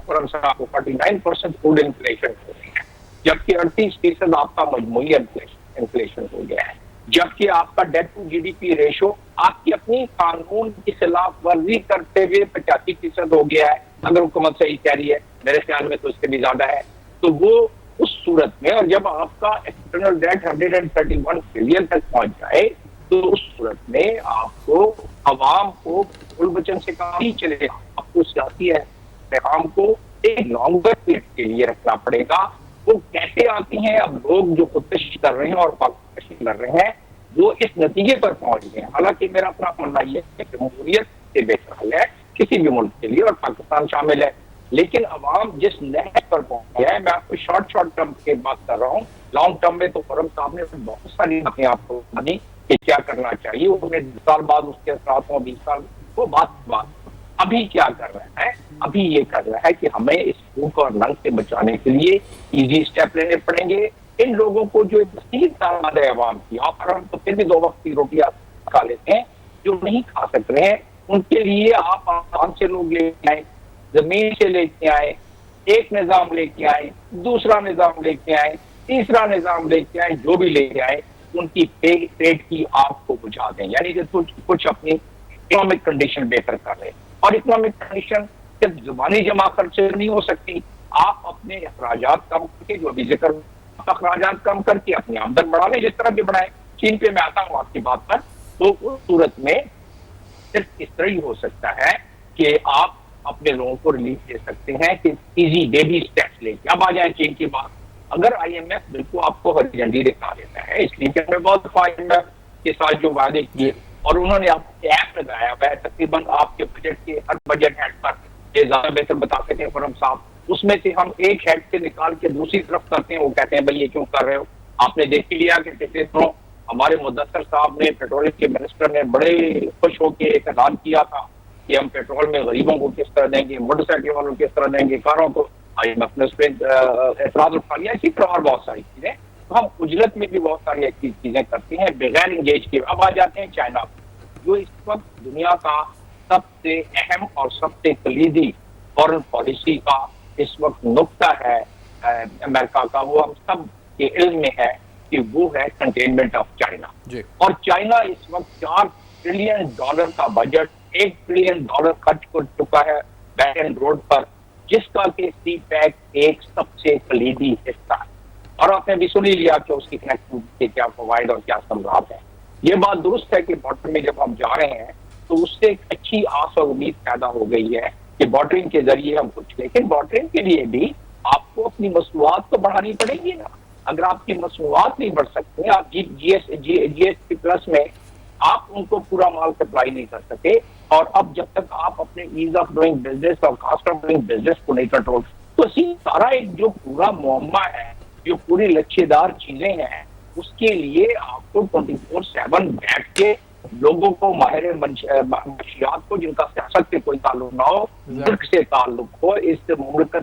49% फूड इन्फ्लेशन हो गई है, जबकि 38% आपका मजमूई इन्फ्लेशन हो गया है, जबकि आपका डेट टू जीडीपी रेशो आपकी अपनी कानून की खिलाफ वर्जी करते हुए 85% हो गया है। अगर हुकूमत सही कह रही है, मेरे ख्याल में तो इससे भी ज्यादा है। तो वो उस सूरत में, और जब आपका एक्सटर्नल डेट 131 ट्रिलियन तक पहुंच जाए, तो उस सूरत में आपको अवाम को कुल वचन से काम नहीं चलेगा, आपको सियासी इस्तेहकाम को एक लॉन्गर पीरियड के लिए रखना पड़ेगा। वो कैसे आती हैं? अब लोग जो खुदकशी कर रहे हैं और पाकिस्तान कर रहे हैं, वो इस नतीजे पर पहुंच गए। हालांकि मेरा अपना मानना यह है कि जमहूरियत से बेहतर है किसी भी मुल्क के लिए, और पाकिस्तान शामिल है, लेकिन अवाम जिस नहज पर पहुंच गया है, मैं आपको शॉर्ट टर्म की बात कर रहा हूँ, लॉन्ग टर्म में तो खुर्रम साहब ने बहुत सारी बातें आपको बतानी कि क्या करना चाहिए, उन्हें 10 साल बाद उसके असरात हों, 20 साल, वो बात। अभी क्या कर रहा है? अभी ये कर रहा है कि हमें इस भूख और नंग से बचाने के लिए इजी स्टेप लेने पड़ेंगे। इन लोगों को जो एक तादाद है अवाम की, यहाँ पर हम तो फिर भी 2 वक्त की रोटियां खा लेते हैं, जो नहीं खा सक रहे हैं, उनके लिए आप आसान से लोग लेके आए, जमीन से लेके आए, एक निजाम लेके आए, दूसरा निजाम लेके आए, तीसरा निजाम लेके आए, जो भी लेके आए, उनकी पेट की आग को बुझा दें। यानी कि कुछ अपनी इकोनॉमिक कंडीशन बेहतर कर रहे हैं, और इकोनॉमिक कंडीशन सिर्फ जुबानी जमा खर्च से नहीं हो सकती। आप अपने अखराजात कम करके, जो भी जिक्र, अखराजात कम करके अपनी आमदन बढ़ा लें, जिस तरह भी बढ़ाएं। चीन पे मैं आता हूँ आपकी बात पर, तो उस सूरत में सिर्फ इस तरह ही हो सकता है कि आप अपने लोगों को रिलीफ दे सकते हैं कि इजी बेबी स्टेप्स लेके। अब आ जाए चीन की बात। अगर आईएमएफ बिल्कुल आपको हरी झंडी दिखा देता है, इसलिए कि हमें बहुत आईएमएफ के साथ जो वादे किए, और उन्होंने आपको ऐप लगाया हुआ है, तकरीबन आपके बजट के हर बजट हेड पर, ये ज्यादा बेहतर बता सकते हैं खुर्रम साहब, उसमें से हम एक हेड से निकाल के दूसरी तरफ करते हैं, वो कहते हैं भाई ये क्यों कर रहे हो? आपने देख ही लिया कि पिछले दिनों हमारे मुदस्सर साहब ने, पेट्रोलियम के मिनिस्टर ने, बड़े खुश होकर एक ऐलान किया था कि हम पेट्रोल में गरीबों को किस तरह देंगे, मोटरसाइकिल वालों को किस तरह देंगे, कारों को। आईएमएफ ने उस पर एतराज उठा लिया। इसी तरह और बहुत सारी चीजें। तो हम उजलत में भी बहुत सारी ऐसी चीजें करते हैं बगैर इंगेज के। अब आ जाते हैं चाइना पर, जो इस वक्त दुनिया का सबसे अहम और सबसे कलीदी फॉरेन पॉलिसी का इस वक्त नुक्ता है अमेरिका का, वो हम सब के इल्म में है कि वो है कंटेनमेंट ऑफ चाइना। और चाइना इस वक्त $4 ट्रिलियन का बजट, $1 ट्रिलियन खर्च कर चुका है बेल्ट एंड रोड पर, जिसका कि सी पैक एक सबसे कलीदी हिस्सा है। और आपने भी सुन ही लिया कि उसकी कनेक्टिविटी के क्या फवायद और क्या संलाभ है। ये बात दुरुस्त है कि बॉर्डर में जब हम जा रहे हैं तो उससे एक अच्छी आस और उम्मीद पैदा हो गई है कि बॉर्डरिंग के जरिए हम कुछ, लेकिन बॉर्डरिंग के लिए भी आपको अपनी मसनूआत तो बढ़ानी पड़ेगी ना। अगर आपकी मसनूआत नहीं बढ़ सकते, आप जीएसटी प्लस में आप उनको पूरा माल सप्लाई नहीं कर सके, और अब जब तक आप अपने ईज ऑफ डूइंग बिजनेस और कॉस्ट ऑफ डूइंग बिजनेस को नहीं कंट्रोल, तो इसी सारा एक जो पूरा मुअम्मा है, जो पूरी लच्छेदार चीजें हैं, उसके लिए आपको 24/7 बैठ के लोगों को, माहिर मंशियात को, जिनका सियासत से कोई ताल्लुक ना हो, मुल्क से ताल्लुक हो, इस मुल्क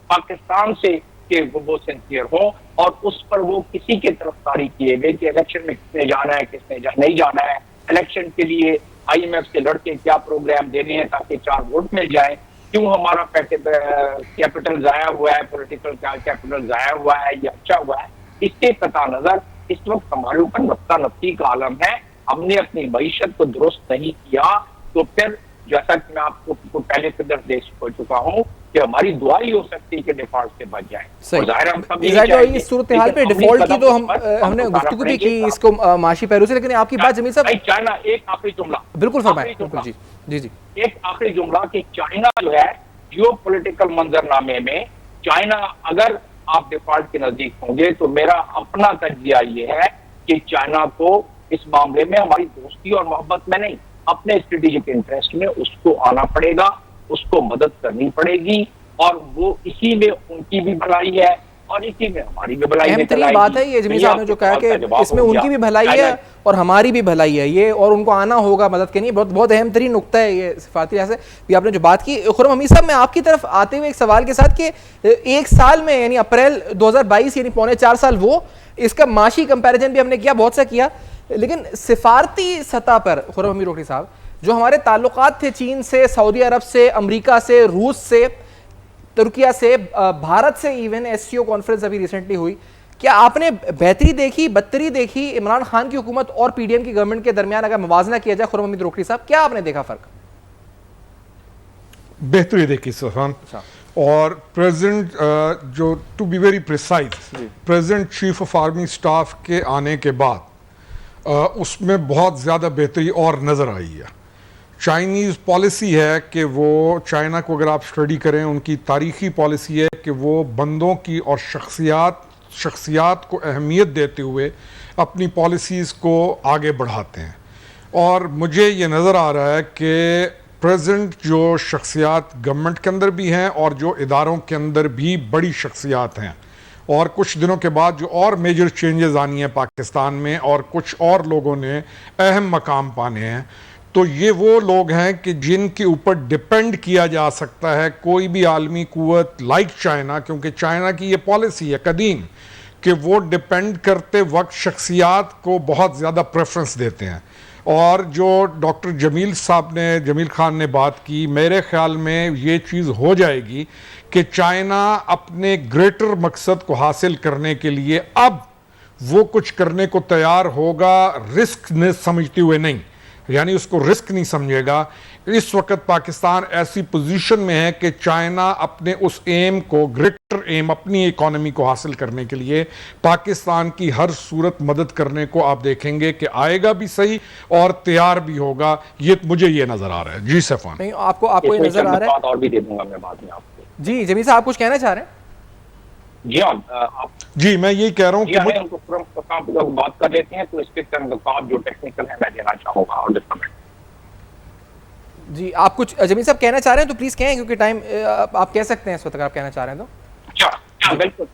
पाकिस्तान से कि वो सिंसियर हो, और उस पर वो किसी के तरफदारी किए गए कि इलेक्शन में किसने जाना है किसने नहीं जाना है, इलेक्शन के लिए IMF से लड़के क्या प्रोग्राम देने हैं ताकि 4 वोट मिल जाए, क्यों हमारा कैपिटल जाया हुआ है, पॉलिटिकल कैपिटल जाया हुआ है या अच्छा हुआ है, इसके कता नजर इस वक्त हमारे ऊपर नफ्ता नफ्ती का आलम है। हमने अपनी मईशत को दुरुस्त नहीं किया तो फिर जैसा कि मैं आपको पहले से दर्ज दे चुका हूँ कि हमारी दुआ ही हो सकती है कि डिफॉल्ट से बच जाए। इस सूरत हाल पे डिफॉल्ट की तो हमने गुफ्तगू भी की इसको माशी पहलू से, लेकिन आपकी बात जमील साहब, चाइना, एक आखिरी जुमला बिल्कुल फरमाएं। जी एक आखिरी जुमला कि चाइना जो है जियो पॉलिटिकल मंजरनामे में, चाइना अगर आप डिफॉल्ट के नजदीक होंगे तो मेरा अपना तज्जिया ये है कि चाइना को इस मामले में हमारी दोस्ती और मोहब्बत में नहीं, अपने स्ट्रेटेजिक इंटरेस्ट में उसको आना पड़ेगा, उसको मदद करनी पड़ेगी, और वो इसी में उनकी भी भलाई है और इसी में हमारी भी भलाई है। बात है ये जमील साहब ने जो कहा कि इसमें उनकी भी भलाई है और हमारी भी भलाई है, ये और उनको आना होगा मदद के लिए, बहुत बहुत अहम तरीन नुक्ता है ये सिफाती लिहाज से भी आपने जो बात की। खुर्रम हमीद साहब, मैं आपकी तरफ आते हुए एक सवाल के साथ कि एक साल में यानी अप्रैल 2022 यानी 4.25 साल, वो इसका माशी कंपेरिजन भी हमने किया, बहुत सा किया, लेकिन सिफारती सतह पर खुर्रम हमीद रोकड़ी साहब, जो हमारे ताल्लुकात थे चीन से, सऊदी अरब से, अमेरिका से, रूस से, तुर्किया से, भारत से, इवन SCO कॉन्फ्रेंस अभी रिसेंटली हुई, क्या आपने बेहतरी देखी, बदतरी देखी इमरान खान की हुकूमत और PDM की गवर्नमेंट के दरमियान? अगर मुवाजना किया जाए खुर्रम हमीद रोकड़ी साहब, क्या आपने देखा फर्क? बेहतरी देखी सफान, और प्रेजेंट जो to be very precise, present chief of army staff के आने के बाद उसमें बहुत ज़्यादा बेहतरी और नज़र आई है। चाइनीज़ पॉलिसी है कि वो, चाइना को अगर आप स्टडी करें, उनकी तारीखी पॉलिसी है कि वो बंदों की और शख्सियात को अहमियत देते हुए अपनी पॉलिसीज़ को आगे बढ़ाते हैं। और मुझे ये नज़र आ रहा है कि प्रेजेंट जो शख्सियात गवर्नमेंट के अंदर भी हैं और जो इदारों के अंदर भी बड़ी शख्सियात हैं, और कुछ दिनों के बाद जो और मेजर चेंजेस आनी है पाकिस्तान में और कुछ और लोगों ने अहम मकाम पाने हैं, तो ये वो लोग हैं कि जिनके ऊपर डिपेंड किया जा सकता है कोई भी आलमी कुव्वत लाइक चाइना, क्योंकि चाइना की ये पॉलिसी है कदीम कि वो डिपेंड करते वक्त शख्सियात को बहुत ज़्यादा प्रेफरेंस देते हैं। और जो डॉक्टर जमील खान ने बात की, मेरे ख्याल में ये चीज़ हो जाएगी कि चाइना अपने ग्रेटर मकसद को हासिल करने के लिए अब वो कुछ करने को तैयार होगा, रिस्क ने समझते हुए नहीं, यानी उसको रिस्क नहीं समझेगा। इस वक्त पाकिस्तान ऐसी पोजीशन में है कि चाइना अपने उस एम को, ग्रेटर एम, अपनी इकोनॉमी को हासिल करने के लिए पाकिस्तान की हर सूरत मदद करने को आप देखेंगे कि आएगा भी सही और तैयार भी होगा। ये मुझे ये नजर आ रहा है। जी सफान, आपको ये नजर आ रहा है? और भी दे दूंगा मैं बाद में आपको। जी जमील साहब, आप कुछ कहना चाह रहे हैं? जी मैं यही कह रहा हूँ कि बात कर लेते हैं तो इसके जो टेक्निकल है मैं देना चाहूंगा और जी आप कुछ जमील साहब कहना चाह रहे हैं तो प्लीज कहें, क्योंकि टाइम आप कह सकते हैं इस वक्त अगर आप कहना चाह रहे हैं तो। बिल्कुल,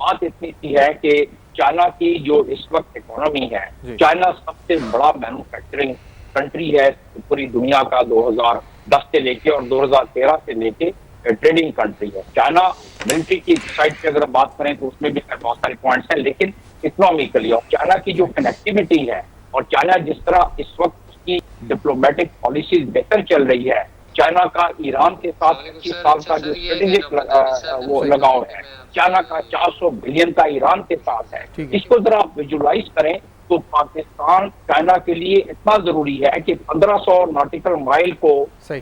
बात इतनी सी है कि चाइना की जो इस वक्त इकोनॉमी है, चाइना सबसे बड़ा मैन्युफैक्चरिंग कंट्री है पूरी दुनिया का, 2010 से लेके और 2013 से लेके ट्रेडिंग कंट्री है। चाइना मिलिट्री की साइड पे अगर बात करें तो उसमें भी बहुत सारे पॉइंट्स हैं, लेकिन इकोनॉमिकली और चाइना की जो कनेक्टिविटी है और चाइना जिस तरह इस वक्त उसकी डिप्लोमेटिक पॉलिसीज बेहतर चल रही है, चाइना का ईरान के साथ 25 साल का जो स्ट्रेटेजिक वो लगाव है, चाइना का 400 बिलियन का ईरान के साथ है, इसको जरा आप विजुलाइज करें तो पाकिस्तान चाइना के लिए इतना जरूरी है कि 1500 नॉटिकल माइल को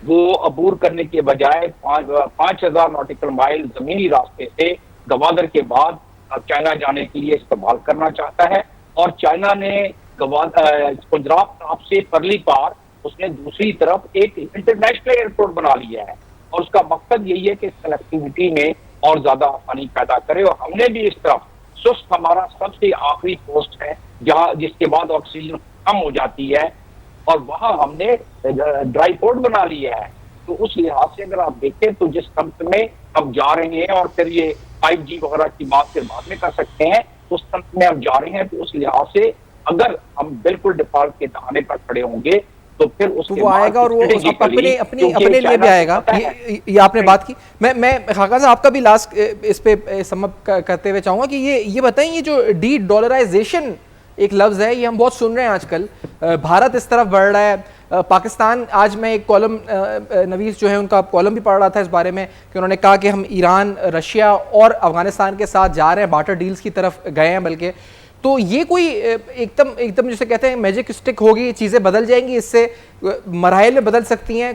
वो अबूर करने के बजाय 5000 नॉटिकल माइल जमीनी रास्ते से गवादर के बाद चाइना जाने के लिए इस्तेमाल करना चाहता है। और चाइना ने पंजाब टाप से परली पार उसने दूसरी तरफ एक इंटरनेशनल एयरपोर्ट बना लिया है और उसका मकसद यही है कि कनेक्टिविटी में और ज्यादा आसानी पैदा करे। और हमने भी इस तरफ सुस्त हमारा सबसे आखिरी पोस्ट है जहां जिसके बाद ऑक्सीजन कम हो जाती है और वहां हमने ड्राई पोर्ट बना लिया है। तो उस लिहाज से अगर आप देखें तो जिस तंत्र में हम जा रहे हैं और फिर ये 5G वगैरह की बात फिर बाद में कर सकते हैं, उस तंत्र में हम जा रहे हैं, तो उस लिहाज से अगर हम बिल्कुल डिफॉल्ट के दाने पर खड़े होंगे तो फिर उसके वो आएगा और वो अपने लिए भी आएगा। ये आपने बात की। मैं खाका साहब आपका भी लास्ट इस पे समअप करते हुए चाहूंगा कि ये बताएं, ये जो डी डॉलराइजेशन एक लफ्ज़ है, ये हम बहुत सुन रहे हैं आजकल, भारत इस तरफ बढ़ रहा है, पाकिस्तान, आज मैं एक कॉलम नवीस जो है उनका कॉलम भी पढ़ रहा था इस बारे में कि उन्होंने कहा कि हम ईरान, रशिया और अफगानिस्तान के साथ जा रहे हैं, बार्टर डील्स की तरफ गए हैं बल्कि। तो ये कोई एकदम जिसे कहते हैं मैजिक स्टिक होगी, चीज़ें बदल जाएंगी, इससे मराहल में बदल सकती हैं?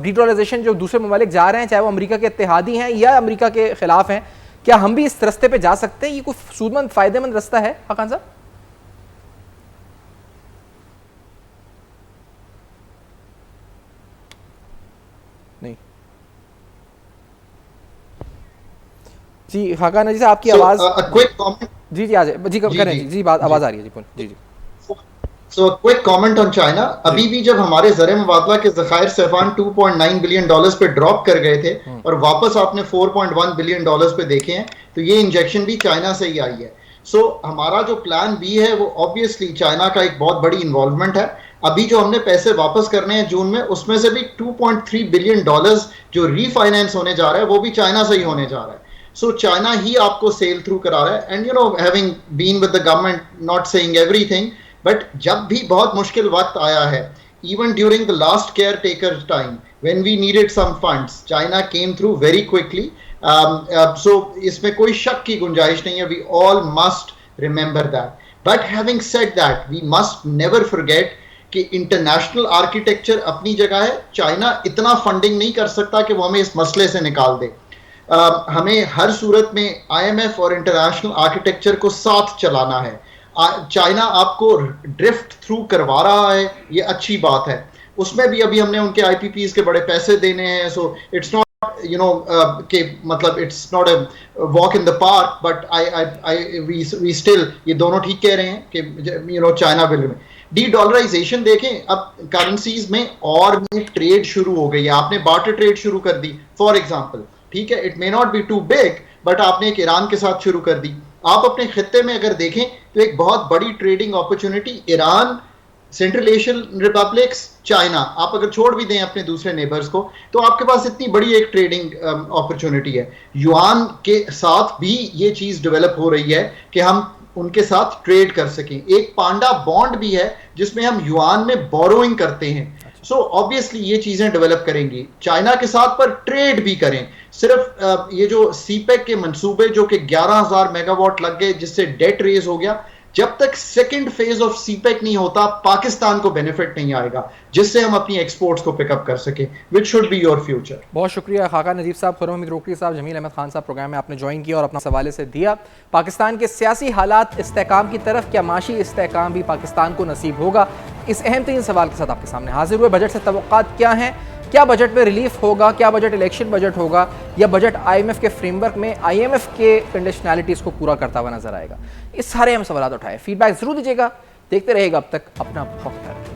डीडॉलराइजेशन जो दूसरे ममालिक जा रहे हैं, चाहे वो अमेरिका के इत्तेहादी हैं या अमेरिका के खिलाफ हैं, क्या हम भी इस रास्ते पे जा सकते हैं? ये कोई सूदमंद फ़ायदेमंद रास्ता है खान साहब? नहीं जी, खाकान जी से आपकी आवाज़ जी आ जाए जी करें जी बात आवाज आ रही है जी। So a quick comment on China. अभी भी जब हमारे ज़र मुबादला के ज़खायर सेफान $2.9 बिलियन पे ड्रॉप कर गए थे और वापस आपने $4.1 बिलियन पे देखे हैं, तो ये इंजेक्शन भी चाइना से ही आई है। सो हमारा जो प्लान बी है वो ऑब्वियसली चाइना का एक बहुत बड़ी इन्वॉल्वमेंट है। अभी जो हमने पैसे वापस करने हैं जून में, उसमें से भी $2.3 बिलियन जो रीफाइनेंस होने जा रहा है वो भी चाइना से ही होने जा रहा है। सो चाइना ही आपको सेल थ्रू करा रहा है। And you know, having been with the government, not saying everything, but जब भी बहुत मुश्किल वक्त आया है, even during the last caretaker time when we needed some funds, China came through very quickly. So इसमें कोई शक की गुंजाइश नहीं है। We all must remember that. But having said that, we must never forget कि इंटरनेशनल आर्किटेक्चर अपनी जगह है। चाइना इतना फंडिंग नहीं कर सकता कि वो हमें इस मसले से निकाल दे। हमें हर सूरत में IMF और इंटरनेशनल आर्किटेक्चर को साथ चलाना है। चाइना आपको ड्रिफ्ट थ्रू करवा रहा है, ये अच्छी बात है। उसमें भी अभी हमने उनके IPPs के बड़े पैसे देने हैं। So it's not you know के मतलब it's not a walk in the park, but we still, ये दोनों ठीक कह रहे हैं कि यू नो चाइना बिल में डी डॉलराइजेशन देखें। अब करेंसीज में और भी ट्रेड शुरू हो गई है। आपने बार्टर ट्रेड शुरू कर दी फॉर एग्जांपल, ठीक है, it may not be too big, but आपने एक ईरान के साथ शुरू कर दी। आप अपने खित्ते में अगर देखें तो एक बहुत बड़ी trading opportunity Iran, central Asian republics, China, आप अगर छोड़ भी दें अपने दूसरे नेबर्स को, तो आपके पास इतनी बड़ी एक ट्रेडिंग अपॉर्चुनिटी है। युआन के साथ भी ये चीज डेवलप हो रही है कि हम उनके साथ ट्रेड कर सकें। एक पांडा बॉन्ड भी है जिसमें हम युआन में बोरोइंग करते हैं। सो ऑब्वियसली ये चीजें डेवलप करेंगी। चाइना के साथ पर ट्रेड भी करें। सिर्फ ये जो सीपेक के मंसूबे जो कि 11,000 मेगावाट लग गए, जिससे डेट रेज हो गया, जब तक सेकंड फेज ऑफ सीपेक नहीं होता पाकिस्तान को बेनिफिट नहीं आएगा जिससे हम अपनी एक्सपोर्ट्स को पिकअप कर सके, which should be your future. बहुत शुक्रिया खाका नजीब साहब, खुर्रम हमीद रोकड़ी साहब, जमील अहमद खान साहब, प्रोग्राम में आपने ज्वाइन किया और अपना हवाले से दिया। पाकिस्तान के सियासी हालात इस्तेहकाम की तरफ, क्या माशी इस्तेहकाम भी पाकिस्तान को नसीब होगा? इस अहम तरीन सवाल के साथ आपके सामने हाजिर हुए। बजट से तवक्कात क्या हैं? क्या बजट में रिलीफ होगा? क्या बजट इलेक्शन बजट होगा या बजट IMF के फ्रेमवर्क में IMF के कंडीशनैलिटीज़ को पूरा करता हुआ नजर आएगा? इस सारे हम सवाल उठाए। फीडबैक जरूर दीजिएगा। देखते रहेगा। अब तक अपना बहुत ख्याल रखिए।